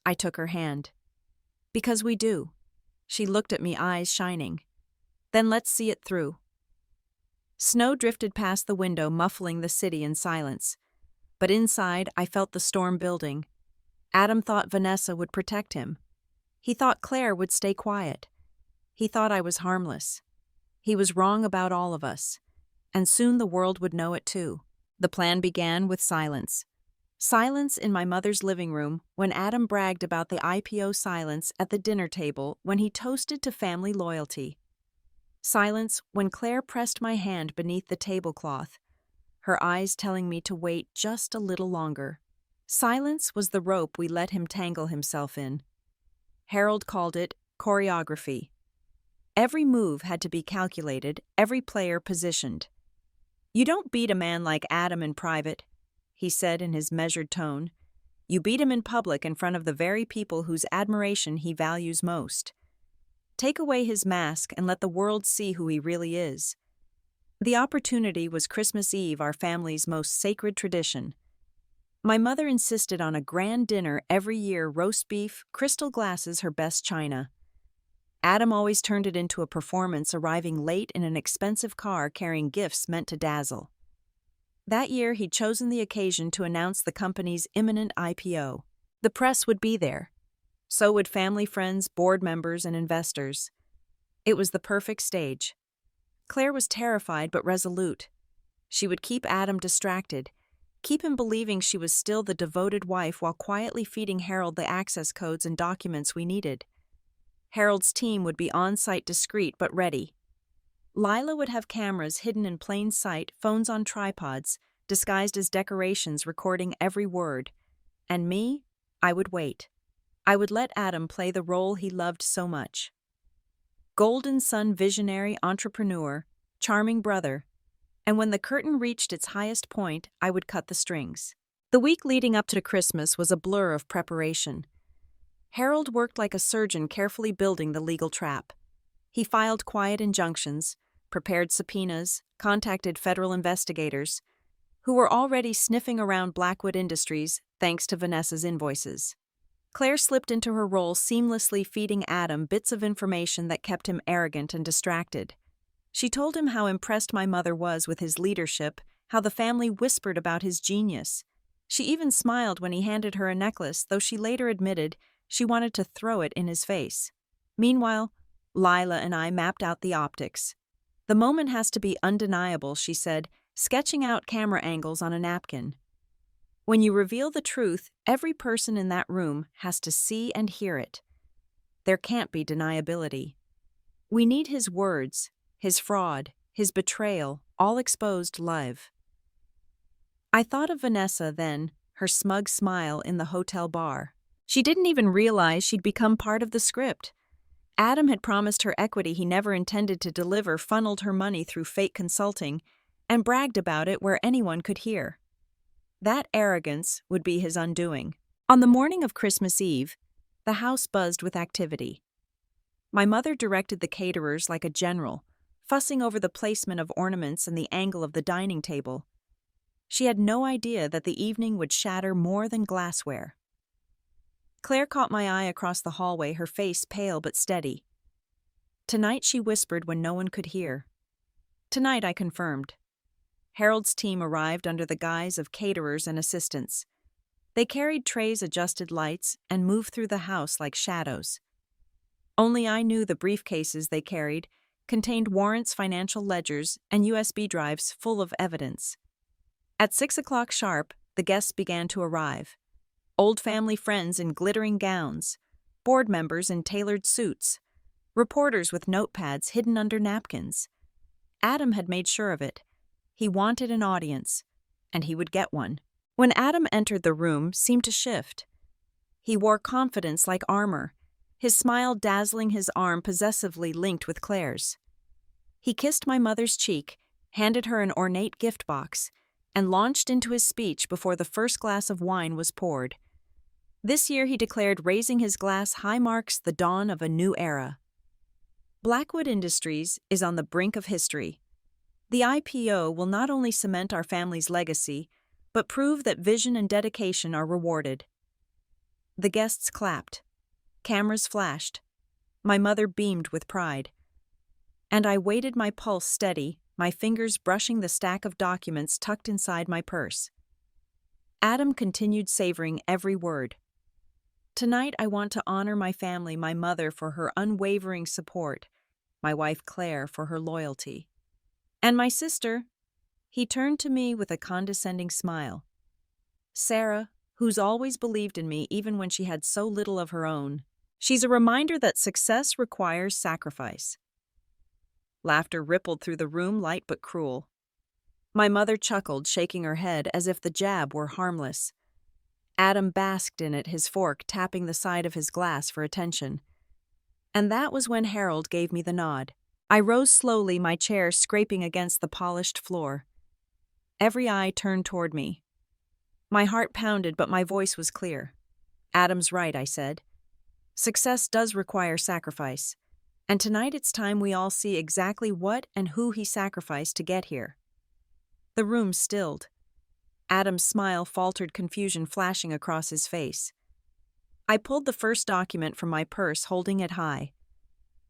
I took her hand. "Because we do." She looked at me, eyes shining. "Then let's see it through." Snow drifted past the window, muffling the city in silence. But inside, I felt the storm building. Adam thought Vanessa would protect him. He thought Claire would stay quiet. He thought I was harmless. He was wrong about all of us. And soon the world would know it too. The plan began with silence. Silence in my mother's living room when Adam bragged about the IPO, silence at the dinner table when he toasted to family loyalty. Silence when Claire pressed my hand beneath the tablecloth, her eyes telling me to wait just a little longer. Silence was the rope we let him tangle himself in. Harold called it choreography. Every move had to be calculated, every player positioned. "You don't beat a man like Adam in private," he said in his measured tone. "You beat him in public in front of the very people whose admiration he values most. Take away his mask and let the world see who he really is." The opportunity was Christmas Eve, our family's most sacred tradition. My mother insisted on a grand dinner every year, roast beef, crystal glasses, her best china. Adam always turned it into a performance, arriving late in an expensive car carrying gifts meant to dazzle. That year, he'd chosen the occasion to announce the company's imminent IPO. The press would be there. So would family, friends, board members, and investors. It was the perfect stage. Claire was terrified but resolute. She would keep Adam distracted, keep him believing she was still the devoted wife while quietly feeding Harold the access codes and documents we needed. Harold's team would be on-site, discreet but ready. Lila would have cameras hidden in plain sight, phones on tripods, disguised as decorations recording every word. And me, I would wait. I would let Adam play the role he loved so much. Golden son, visionary, entrepreneur, charming brother. And when the curtain reached its highest point, I would cut the strings. The week leading up to Christmas was a blur of preparation. Harold worked like a surgeon, carefully building the legal trap. He filed quiet injunctions, prepared subpoenas, contacted federal investigators, who were already sniffing around Blackwood Industries thanks to Vanessa's invoices. Claire slipped into her role, seamlessly feeding Adam bits of information that kept him arrogant and distracted. She told him how impressed my mother was with his leadership, how the family whispered about his genius. She even smiled when he handed her a necklace, though she later admitted she wanted to throw it in his face. Meanwhile, Lila and I mapped out the optics. "The moment has to be undeniable," she said, sketching out camera angles on a napkin. "When you reveal the truth, every person in that room has to see and hear it. There can't be deniability. We need his words, his fraud, his betrayal, all exposed live." I thought of Vanessa then, her smug smile in the hotel bar. She didn't even realize she'd become part of the script. Adam had promised her equity he never intended to deliver, funneled her money through fake consulting, and bragged about it where anyone could hear. That arrogance would be his undoing. On the morning of Christmas Eve, the house buzzed with activity. My mother directed the caterers like a general, fussing over the placement of ornaments and the angle of the dining table. She had no idea that the evening would shatter more than glassware. Claire caught my eye across the hallway, her face pale but steady. "Tonight," she whispered when no one could hear. "Tonight," I confirmed. Harold's team arrived under the guise of caterers and assistants. They carried trays, adjusted lights, and moved through the house like shadows. Only I knew the briefcases they carried contained warrants, financial ledgers, and USB drives full of evidence. At 6 o'clock sharp, the guests began to arrive. Old family friends in glittering gowns, board members in tailored suits, reporters with notepads hidden under napkins. Adam had made sure of it. He wanted an audience. and he would get one. When Adam entered the room seemed to shift. He wore confidence like armor, his smile dazzling his arm possessively linked with Claire's. He kissed my mother's cheek, handed her an ornate gift box, and launched into his speech before the first glass of wine was poured. This year, he declared, raising his glass high marks the dawn of a new era. Blackwood Industries is on the brink of history. The IPO will not only cement our family's legacy, but prove that vision and dedication are rewarded. The guests clapped. Cameras flashed. My mother beamed with pride. And I waited, my pulse steady, my fingers brushing the stack of documents tucked inside my purse. Adam continued savoring every word. Tonight I want to honor my family, my mother for her unwavering support, my wife Claire for her loyalty. And my sister, he turned to me with a condescending smile. Sarah, who's always believed in me even when she had so little of her own. She's a reminder that success requires sacrifice. Laughter rippled through the room, light but cruel. My mother chuckled, shaking her head as if the jab were harmless. Adam basked in it, his fork tapping the side of his glass for attention. And that was when Harold gave me the nod. I rose slowly, my chair scraping against the polished floor. Every eye turned toward me. My heart pounded, but my voice was clear. Adam's right, I said. Success does require sacrifice. And tonight it's time we all see exactly what and who he sacrificed to get here. The room stilled. Adam's smile faltered, confusion flashing across his face. I pulled the first document from my purse, holding it high.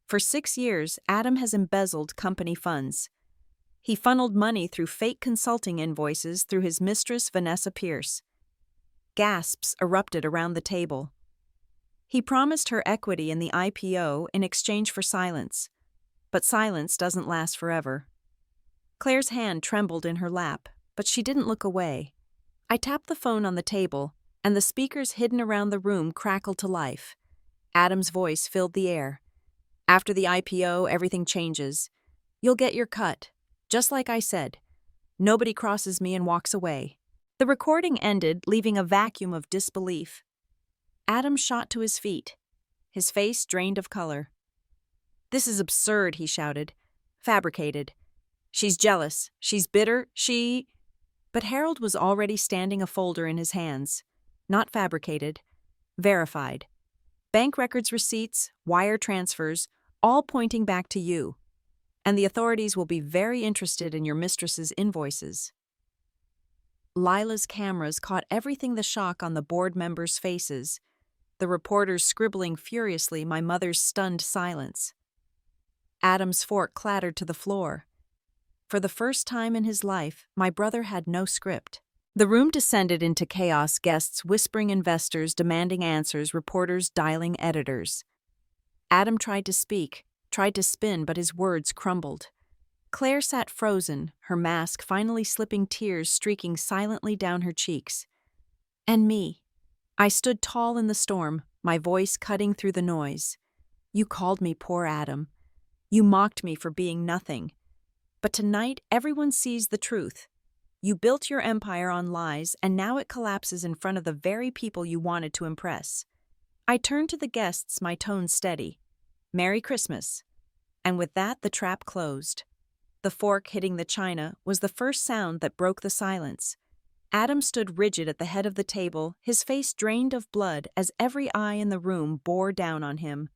For 6 years, Adam has embezzled company funds. He funneled money through fake consulting invoices through his mistress, Vanessa Pierce. Gasps erupted around the table. He promised her equity in the IPO in exchange for silence. But silence doesn't last forever. Claire's hand trembled in her lap, but she didn't look away. I tapped the phone on the table, and the speakers hidden around the room crackled to life. Adam's voice filled the air. After the IPO, everything changes. You'll get your cut, just like I said. Nobody crosses me and walks away. The recording ended, leaving a vacuum of disbelief. Adam shot to his feet, his face drained of color. This is absurd, he shouted. Fabricated. She's jealous. She's bitter. But Harold was already standing, a folder in his hands. Not fabricated. Verified. Bank records, receipts, wire transfers, all pointing back to you. And the authorities will be very interested in your mistress's invoices. Lila's cameras caught everything, the shock on the board members' faces, the reporters scribbling furiously, my mother's stunned silence. Adam's fork clattered to the floor. For the first time in his life, my brother had no script. The room descended into chaos, guests whispering, investors demanding answers, reporters dialing editors. Adam tried to speak, tried to spin, but his words crumbled. Claire sat frozen, her mask finally slipping, tears streaking silently down her cheeks. And me. I stood tall in the storm, my voice cutting through the noise. You called me poor Adam. You mocked me for being nothing. But tonight, everyone sees the truth. You built your empire on lies, and now it collapses in front of the very people you wanted to impress. I turned to the guests, my tone steady. Merry Christmas. And with that, the trap closed. The fork hitting the china was the first sound that broke the silence. Adam stood rigid at the head of the table, his face drained of blood as every eye in the room bore down on him.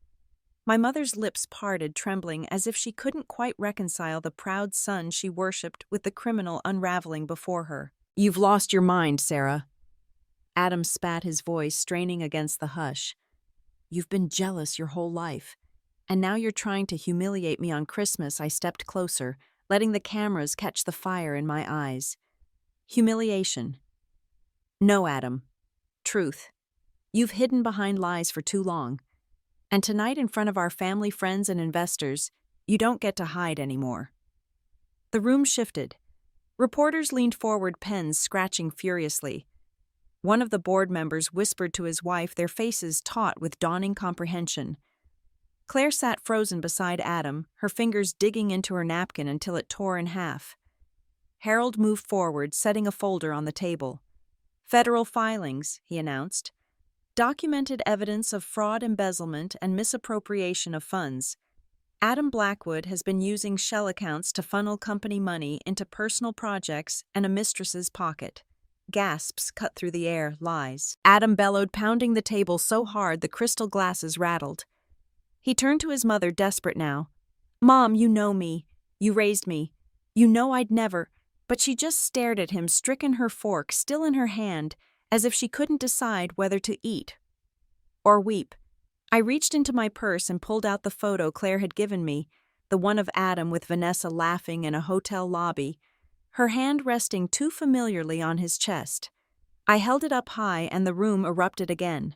My mother's lips parted, trembling as if she couldn't quite reconcile the proud son she worshipped with the criminal unraveling before her. You've lost your mind, Sarah. Adam spat, his voice straining against the hush. You've been jealous your whole life. And now you're trying to humiliate me on Christmas. I stepped closer, letting the cameras catch the fire in my eyes. Humiliation. No, Adam. Truth. You've hidden behind lies for too long. And tonight, in front of our family, friends, and investors, you don't get to hide anymore. The room shifted. Reporters leaned forward, pens scratching furiously. One of the board members whispered to his wife, their faces taut with dawning comprehension. Claire sat frozen beside Adam, her fingers digging into her napkin until it tore in half. Harold moved forward, setting a folder on the table. Federal filings, he announced. Documented evidence of fraud, embezzlement, and misappropriation of funds. Adam Blackwood has been using shell accounts to funnel company money into personal projects and a mistress's pocket. Gasps cut through the air, lies. Adam bellowed, pounding the table so hard the crystal glasses rattled. He turned to his mother, desperate now. "Mom, you know me. You raised me. You know I'd never—" But she just stared at him, stricken, her fork still in her hand, as if she couldn't decide whether to eat or weep. I reached into my purse and pulled out the photo Claire had given me, the one of Adam with Vanessa laughing in a hotel lobby, her hand resting too familiarly on his chest. I held it up high and the room erupted again.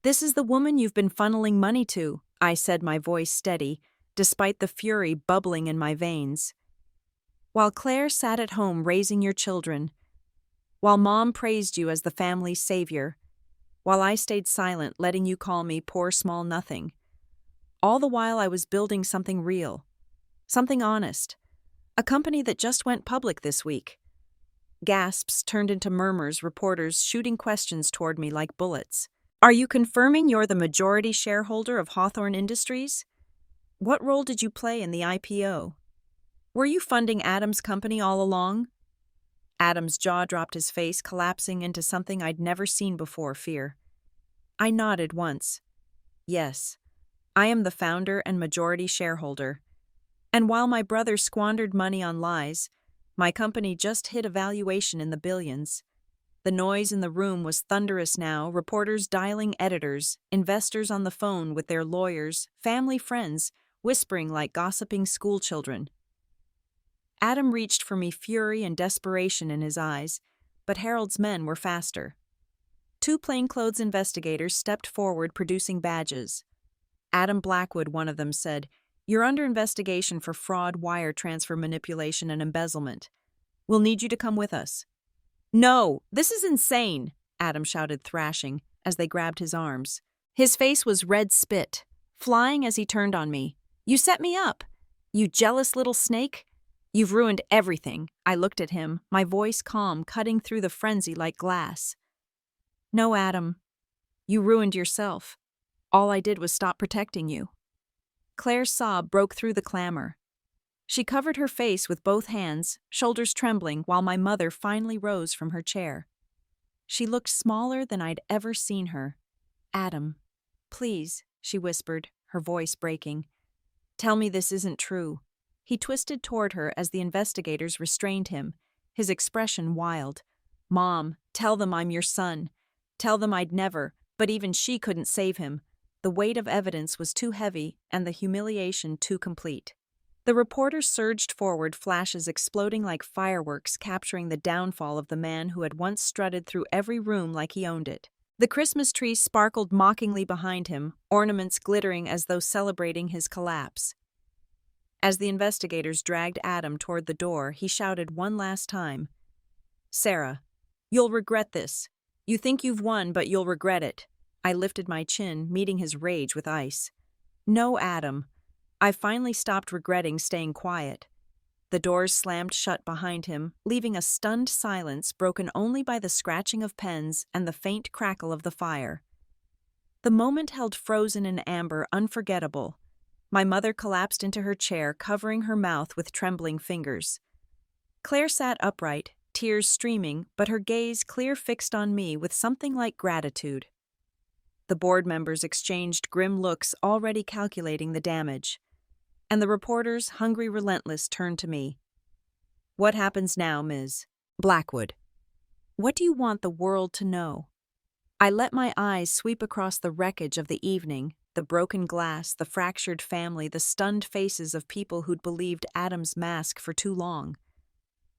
"This is the woman you've been funneling money to," I said, my voice steady, despite the fury bubbling in my veins. "While Claire sat at home raising your children, while Mom praised you as the family's savior, while I stayed silent, letting you call me poor small nothing. All the while I was building something real, something honest, a company that just went public this week." Gasps turned into murmurs, reporters shooting questions toward me like bullets. "Are you confirming you're the majority shareholder of Hawthorne Industries? What role did you play in the IPO? Were you funding Adam's company all along?" Adam's jaw dropped, his face collapsing into something I'd never seen before, fear. I nodded once. "Yes, I am the founder and majority shareholder. And while my brother squandered money on lies, my company just hit a valuation in the billions." The noise in the room was thunderous now, reporters dialing editors, investors on the phone with their lawyers, family friends, whispering like gossiping schoolchildren. Adam reached for me, fury and desperation in his eyes, but Harold's men were faster. 2 plainclothes investigators stepped forward, producing badges. Adam Blackwood, one of them, said, "You're under investigation for fraud, wire transfer manipulation, and embezzlement. We'll need you to come with us." "No, this is insane," Adam shouted, thrashing, as they grabbed his arms. His face was red spit, flying as he turned on me. "You set me up! You jealous little snake! You've ruined everything." I looked at him, my voice calm, cutting through the frenzy like glass. "No, Adam. You ruined yourself. All I did was stop protecting you." Claire's sob broke through the clamor. She covered her face with both hands, shoulders trembling, while my mother finally rose from her chair. She looked smaller than I'd ever seen her. "Adam, please," she whispered, her voice breaking. "Tell me this isn't true." He twisted toward her as the investigators restrained him, his expression wild. "Mom, tell them I'm your son. Tell them I'd never," but even she couldn't save him. The weight of evidence was too heavy and the humiliation too complete. The reporters surged forward, flashes exploding like fireworks, capturing the downfall of the man who had once strutted through every room like he owned it. The Christmas tree sparkled mockingly behind him, ornaments glittering as though celebrating his collapse. As the investigators dragged Adam toward the door, he shouted one last time, "Sarah, you'll regret this. You think you've won, but you'll regret it." I lifted my chin, meeting his rage with ice. "No, Adam. I finally stopped regretting staying quiet." The doors slammed shut behind him, leaving a stunned silence broken only by the scratching of pens and the faint crackle of the fire. The moment held frozen in amber, unforgettable. My mother collapsed into her chair, covering her mouth with trembling fingers. Claire sat upright, tears streaming, but her gaze clear, fixed on me with something like gratitude. The board members exchanged grim looks, already calculating the damage. And the reporters, hungry, relentless, turned to me. "What happens now, Ms. Blackwood? What do you want the world to know?" I let my eyes sweep across the wreckage of the evening, the broken glass, the fractured family, the stunned faces of people who'd believed Adam's mask for too long.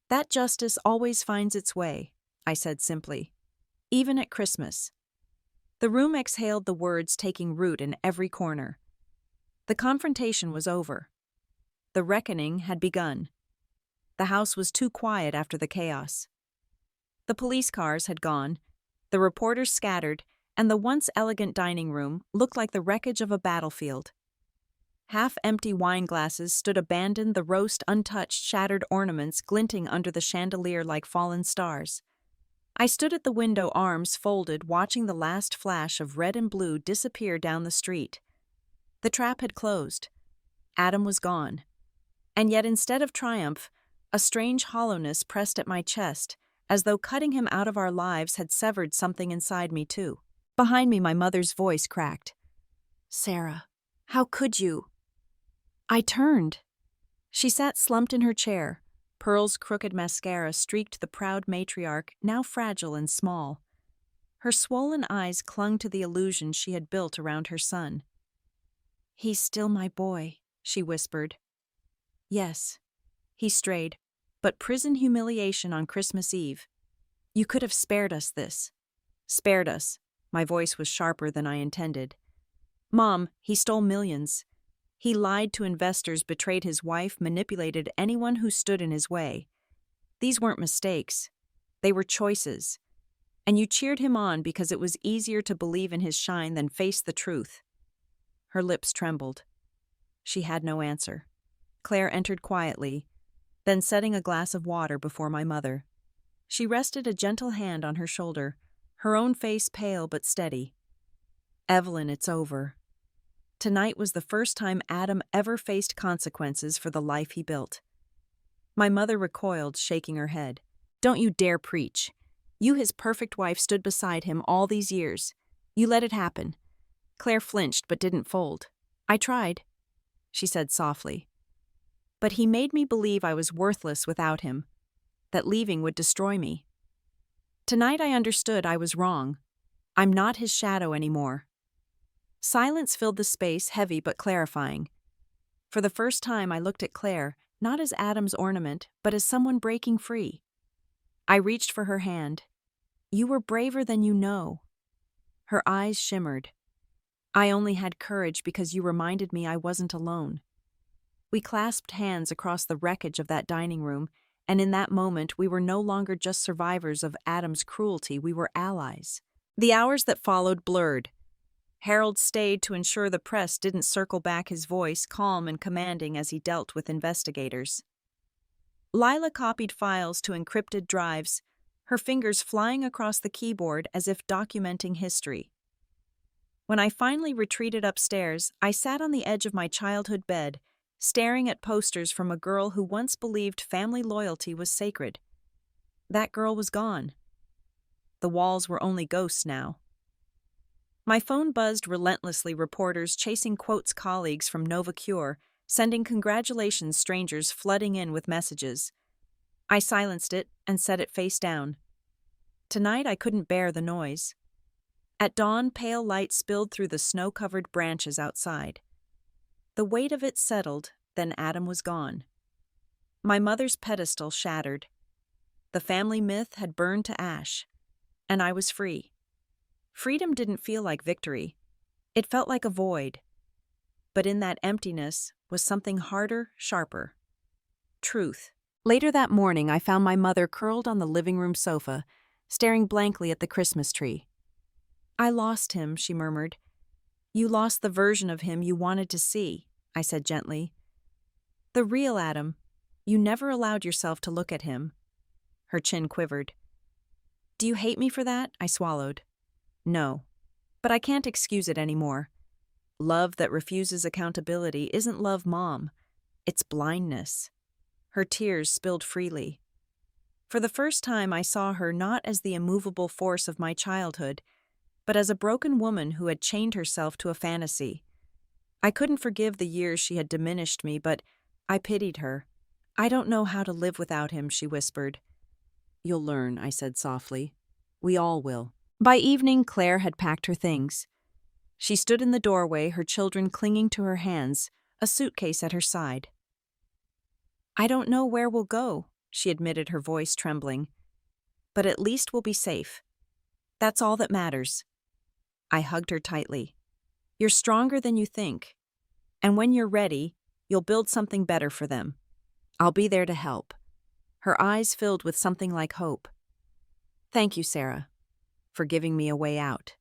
"That justice always finds its way," I said simply. "Even at Christmas." The room exhaled, the words taking root in every corner. The confrontation was over. The reckoning had begun. The house was too quiet after the chaos. The police cars had gone, the reporters scattered, and the once elegant dining room looked like the wreckage of a battlefield. Half-empty wine glasses stood abandoned, the roast untouched, shattered ornaments glinting under the chandelier like fallen stars. I stood at the window, arms folded, watching the last flash of red and blue disappear down the street. The trap had closed. Adam was gone. And yet instead of triumph, a strange hollowness pressed at my chest, as though cutting him out of our lives had severed something inside me too. Behind me, my mother's voice cracked. "Sarah, how could you?" I turned. She sat slumped in her chair. Pearl's crooked mascara streaked the proud matriarch, now fragile and small. Her swollen eyes clung to the illusion she had built around her son. "He's still my boy," she whispered. "Yes." He strayed, but prison humiliation on Christmas Eve. "You could have spared us this." "Spared us." My voice was sharper than I intended. "Mom, he stole millions. He lied to investors, betrayed his wife, manipulated anyone who stood in his way. These weren't mistakes. They were choices. And you cheered him on because it was easier to believe in his shine than face the truth." Her lips trembled. She had no answer. Claire entered quietly, then setting a glass of water before my mother. She rested a gentle hand on her shoulder, her own face pale but steady. "Evelyn, it's over." Tonight was the first time Adam ever faced consequences for the life he built. My mother recoiled, shaking her head. "Don't you dare preach. You, his perfect wife, stood beside him all these years. You let it happen." Claire flinched but didn't fold. "I tried," she said softly. "But he made me believe I was worthless without him, that leaving would destroy me. Tonight I understood I was wrong. I'm not his shadow anymore." Silence filled the space, heavy but clarifying. For the first time I looked at Claire, not as Adam's ornament, but as someone breaking free. I reached for her hand. "You were braver than you know." Her eyes shimmered. "I only had courage because you reminded me I wasn't alone." We clasped hands across the wreckage of that dining room, and in that moment we were no longer just survivors of Adam's cruelty, we were allies. The hours that followed blurred. Harold stayed to ensure the press didn't circle back, his voice calm and commanding as he dealt with investigators. Lila copied files to encrypted drives, her fingers flying across the keyboard as if documenting history. When I finally retreated upstairs, I sat on the edge of my childhood bed, staring at posters from a girl who once believed family loyalty was sacred. That girl was gone. The walls were only ghosts now. My phone buzzed relentlessly, reporters chasing quotes, colleagues from NovaCure, sending congratulations, strangers flooding in with messages. I silenced it and set it face down. Tonight I couldn't bear the noise. At dawn, pale light spilled through the snow-covered branches outside. The weight of it settled, then Adam was gone. My mother's pedestal shattered. The family myth had burned to ash, and I was free. Freedom didn't feel like victory. It felt like a void. But in that emptiness was something harder, sharper. Truth. Later that morning, I found my mother curled on the living room sofa, staring blankly at the Christmas tree. "I lost him," she murmured. "You lost the version of him you wanted to see," I said gently. "The real Adam. You never allowed yourself to look at him." Her chin quivered. "Do you hate me for that?" I swallowed. "No. But I can't excuse it anymore. Love that refuses accountability isn't love, Mom. It's blindness." Her tears spilled freely. For the first time, I saw her not as the immovable force of my childhood, but as a broken woman who had chained herself to a fantasy. I couldn't forgive the years she had diminished me, but I pitied her. "I don't know how to live without him," she whispered. "You'll learn," I said softly. "We all will." By evening, Claire had packed her things. She stood in the doorway, her children clinging to her hands, a suitcase at her side. "I don't know where we'll go," she admitted, her voice trembling. "But at least we'll be safe. That's all that matters." I hugged her tightly. "You're stronger than you think. And when you're ready, you'll build something better for them. I'll be there to help." Her eyes filled with something like hope. "Thank you, Sarah, for giving me a way out."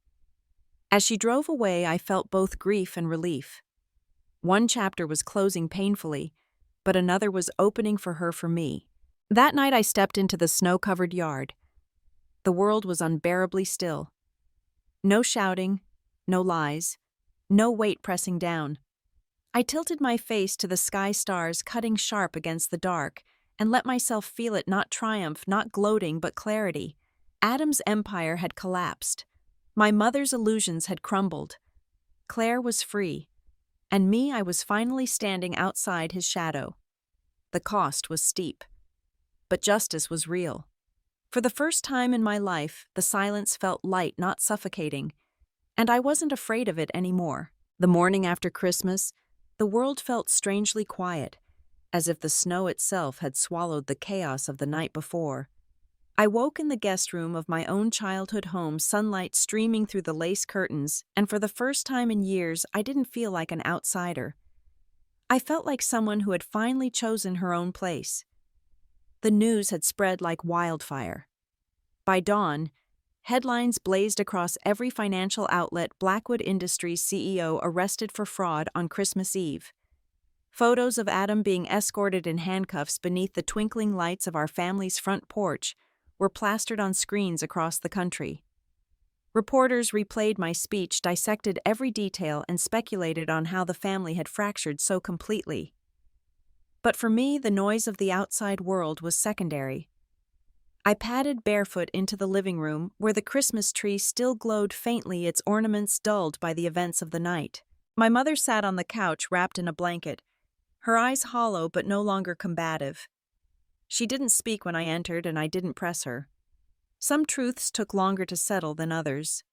As she drove away, I felt both grief and relief. One chapter was closing painfully, but another was opening for me. That night I stepped into the snow-covered yard. The world was unbearably still. No shouting, no lies, no weight pressing down. I tilted my face to the sky stars cutting sharp against the dark and let myself feel it, not triumph, not gloating, but clarity. Adam's empire had collapsed. My mother's illusions had crumbled. Claire was free, and me, I was finally standing outside his shadow. The cost was steep, but justice was real. For the first time in my life, the silence felt light, not suffocating, and I wasn't afraid of it anymore. The morning after Christmas, the world felt strangely quiet, as if the snow itself had swallowed the chaos of the night before. I woke in the guest room of my own childhood home, sunlight streaming through the lace curtains, and for the first time in years, I didn't feel like an outsider. I felt like someone who had finally chosen her own place. The news had spread like wildfire. By dawn, headlines blazed across every financial outlet: Blackwood Industries CEO arrested for fraud on Christmas Eve. Photos of Adam being escorted in handcuffs beneath the twinkling lights of our family's front porch were plastered on screens across the country. Reporters replayed my speech, dissected every detail, and speculated on how the family had fractured so completely. But for me, the noise of the outside world was secondary. I padded barefoot into the living room, where the Christmas tree still glowed faintly, its ornaments dulled by the events of the night. My mother sat on the couch, wrapped in a blanket, her eyes hollow but no longer combative. She didn't speak when I entered, and I didn't press her. Some truths took longer to settle than others.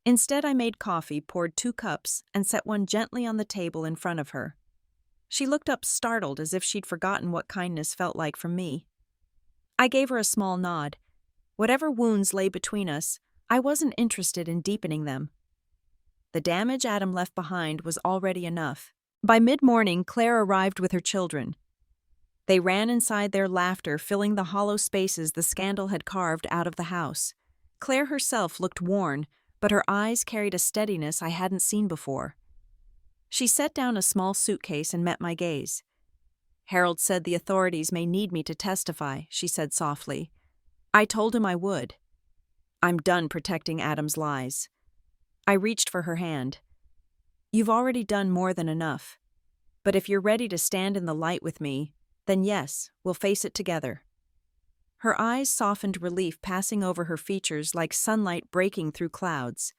Instead, I made coffee, poured 2 cups, and set one gently on the table in front of her. She looked up, startled, as if she'd forgotten what kindness felt like from me. I gave her a small nod. Whatever wounds lay between us, I wasn't interested in deepening them. The damage Adam left behind was already enough. By mid-morning, Claire arrived with her children. They ran inside, their laughter filling the hollow spaces the scandal had carved out of the house. Claire herself looked worn, but her eyes carried a steadiness I hadn't seen before. She set down a small suitcase and met my gaze. "Harold said the authorities may need me to testify," she said softly. I told him I would. I'm done protecting Adam's lies. I reached for her hand. "You've already done more than enough. But if you're ready to stand in the light with me, then yes, we'll face it together." Her eyes softened, relief passing over her features like sunlight breaking through clouds.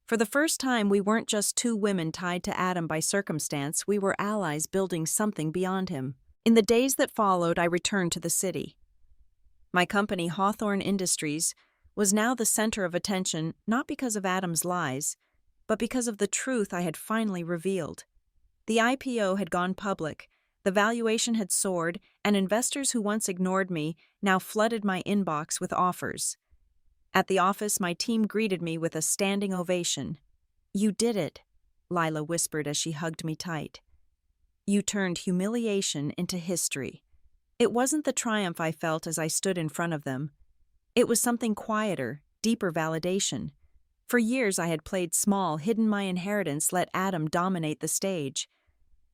For the first time, we weren't just 2 women tied to Adam by circumstance, we were allies building something beyond him. In the days that followed, I returned to the city. My company, Hawthorne Industries, was now the center of attention, not because of Adam's lies, but because of the truth I had finally revealed. The IPO had gone public, the valuation had soared, and investors who once ignored me now flooded my inbox with offers. At the office, my team greeted me with a standing ovation. "You did it," Lila whispered as she hugged me tight. "You turned humiliation into history." It wasn't the triumph I felt as I stood in front of them. It was something quieter, deeper validation. For years I had played small, hidden my inheritance, let Adam dominate the stage.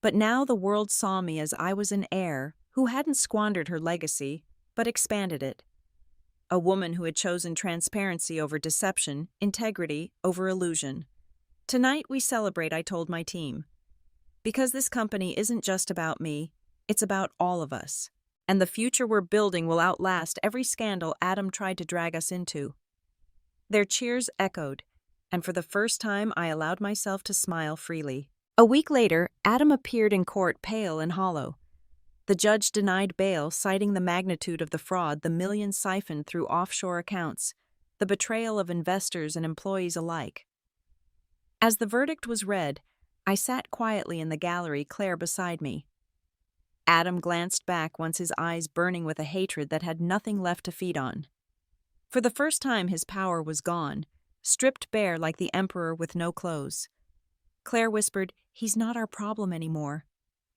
But now the world saw me as I was an heir who hadn't squandered her legacy, but expanded it. A woman who had chosen transparency over deception, integrity over illusion. "Tonight we celebrate," I told my team. "Because this company isn't just about me, it's about all of us. And the future we're building will outlast every scandal Adam tried to drag us into." Their cheers echoed, and for the first time I allowed myself to smile freely. A week later, Adam appeared in court, pale and hollow. The judge denied bail, citing the magnitude of the fraud, the millions siphoned through offshore accounts, the betrayal of investors and employees alike. As the verdict was read, I sat quietly in the gallery, Claire beside me. Adam glanced back, once his eyes burning with a hatred that had nothing left to feed on. For the first time, his power was gone, stripped bare like the emperor with no clothes. Claire whispered, "He's not our problem anymore."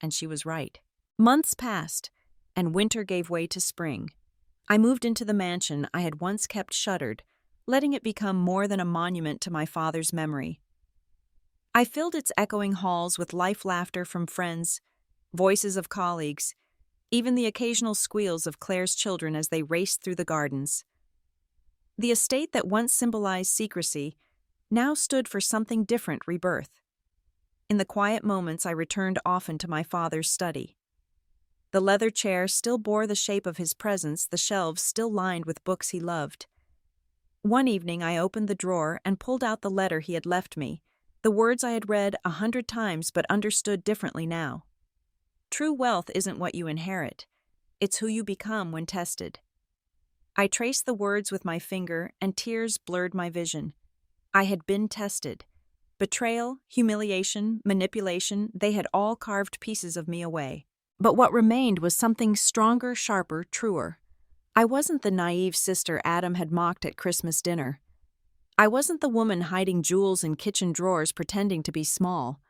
And she was right. Months passed, and winter gave way to spring. I moved into the mansion I had once kept shuttered, letting it become more than a monument to my father's memory. I filled its echoing halls with life laughter from friends, voices of colleagues, even the occasional squeals of Claire's children as they raced through the gardens. The estate that once symbolized secrecy now stood for something different: rebirth. In the quiet moments, I returned often to my father's study. The leather chair still bore the shape of his presence, the shelves still lined with books he loved. One evening, I opened the drawer and pulled out the letter he had left me, the words I had read 100 times but understood differently now. True wealth isn't what you inherit, it's who you become when tested. I traced the words with my finger, and tears blurred my vision. I had been tested. Betrayal, humiliation, manipulation, they had all carved pieces of me away. But what remained was something stronger, sharper, truer. I wasn't the naive sister Adam had mocked at Christmas dinner. I wasn't the woman hiding jewels in kitchen drawers pretending to be small.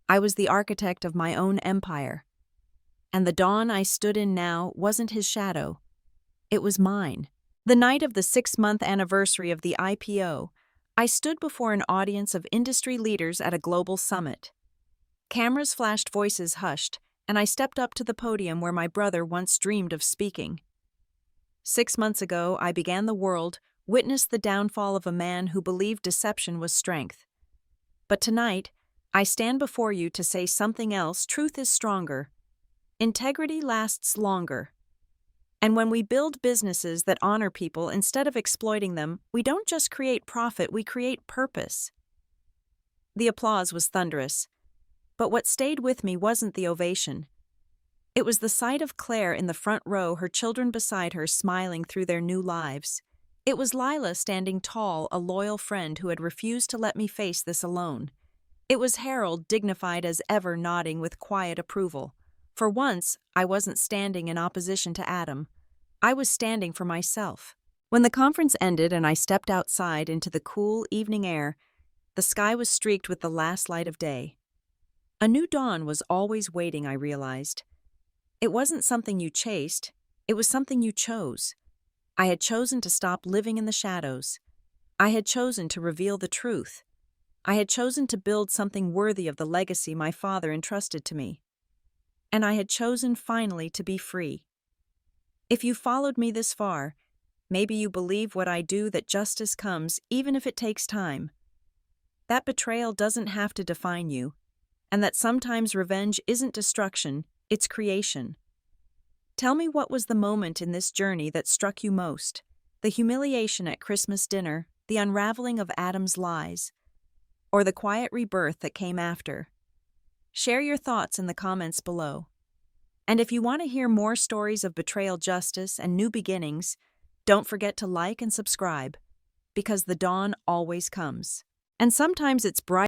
I was the architect of my own empire. And the dawn I stood in now wasn't his shadow. It was mine. The night of the 6-month anniversary of the IPO, I stood before an audience of industry leaders at a global summit. Cameras flashed, voices hushed, and I stepped up to the podium where my brother once dreamed of speaking. 6 months ago, I began the world, witnessed the downfall of a man who believed deception was strength. But tonight, I stand before you to say something else. Truth is stronger. Integrity lasts longer. And when we build businesses that honor people instead of exploiting them, we don't just create profit, we create purpose. The applause was thunderous, but what stayed with me wasn't the ovation. It was the sight of Claire in the front row, her children beside her smiling through their new lives. It was Lila standing tall, a loyal friend who had refused to let me face this alone. It was Harold, dignified as ever, nodding with quiet approval. For once, I wasn't standing in opposition to Adam. I was standing for myself. When the conference ended and I stepped outside into the cool evening air, the sky was streaked with the last light of day. A new dawn was always waiting, I realized. It wasn't something you chased, it was something you chose. I had chosen to stop living in the shadows. I had chosen to reveal the truth. I had chosen to build something worthy of the legacy my father entrusted to me. And I had chosen finally to be free. If you followed me this far, maybe you believe what I do, that justice comes even if it takes time. That betrayal doesn't have to define you, and that sometimes revenge isn't destruction, it's creation. Tell me, what was the moment in this journey that struck you most? The humiliation at Christmas dinner, the unraveling of Adam's lies, or the quiet rebirth that came after? Share your thoughts in the comments below. And if you want to hear more stories of betrayal, justice, and new beginnings, don't forget to like and subscribe, because the dawn always comes. And sometimes it's bright.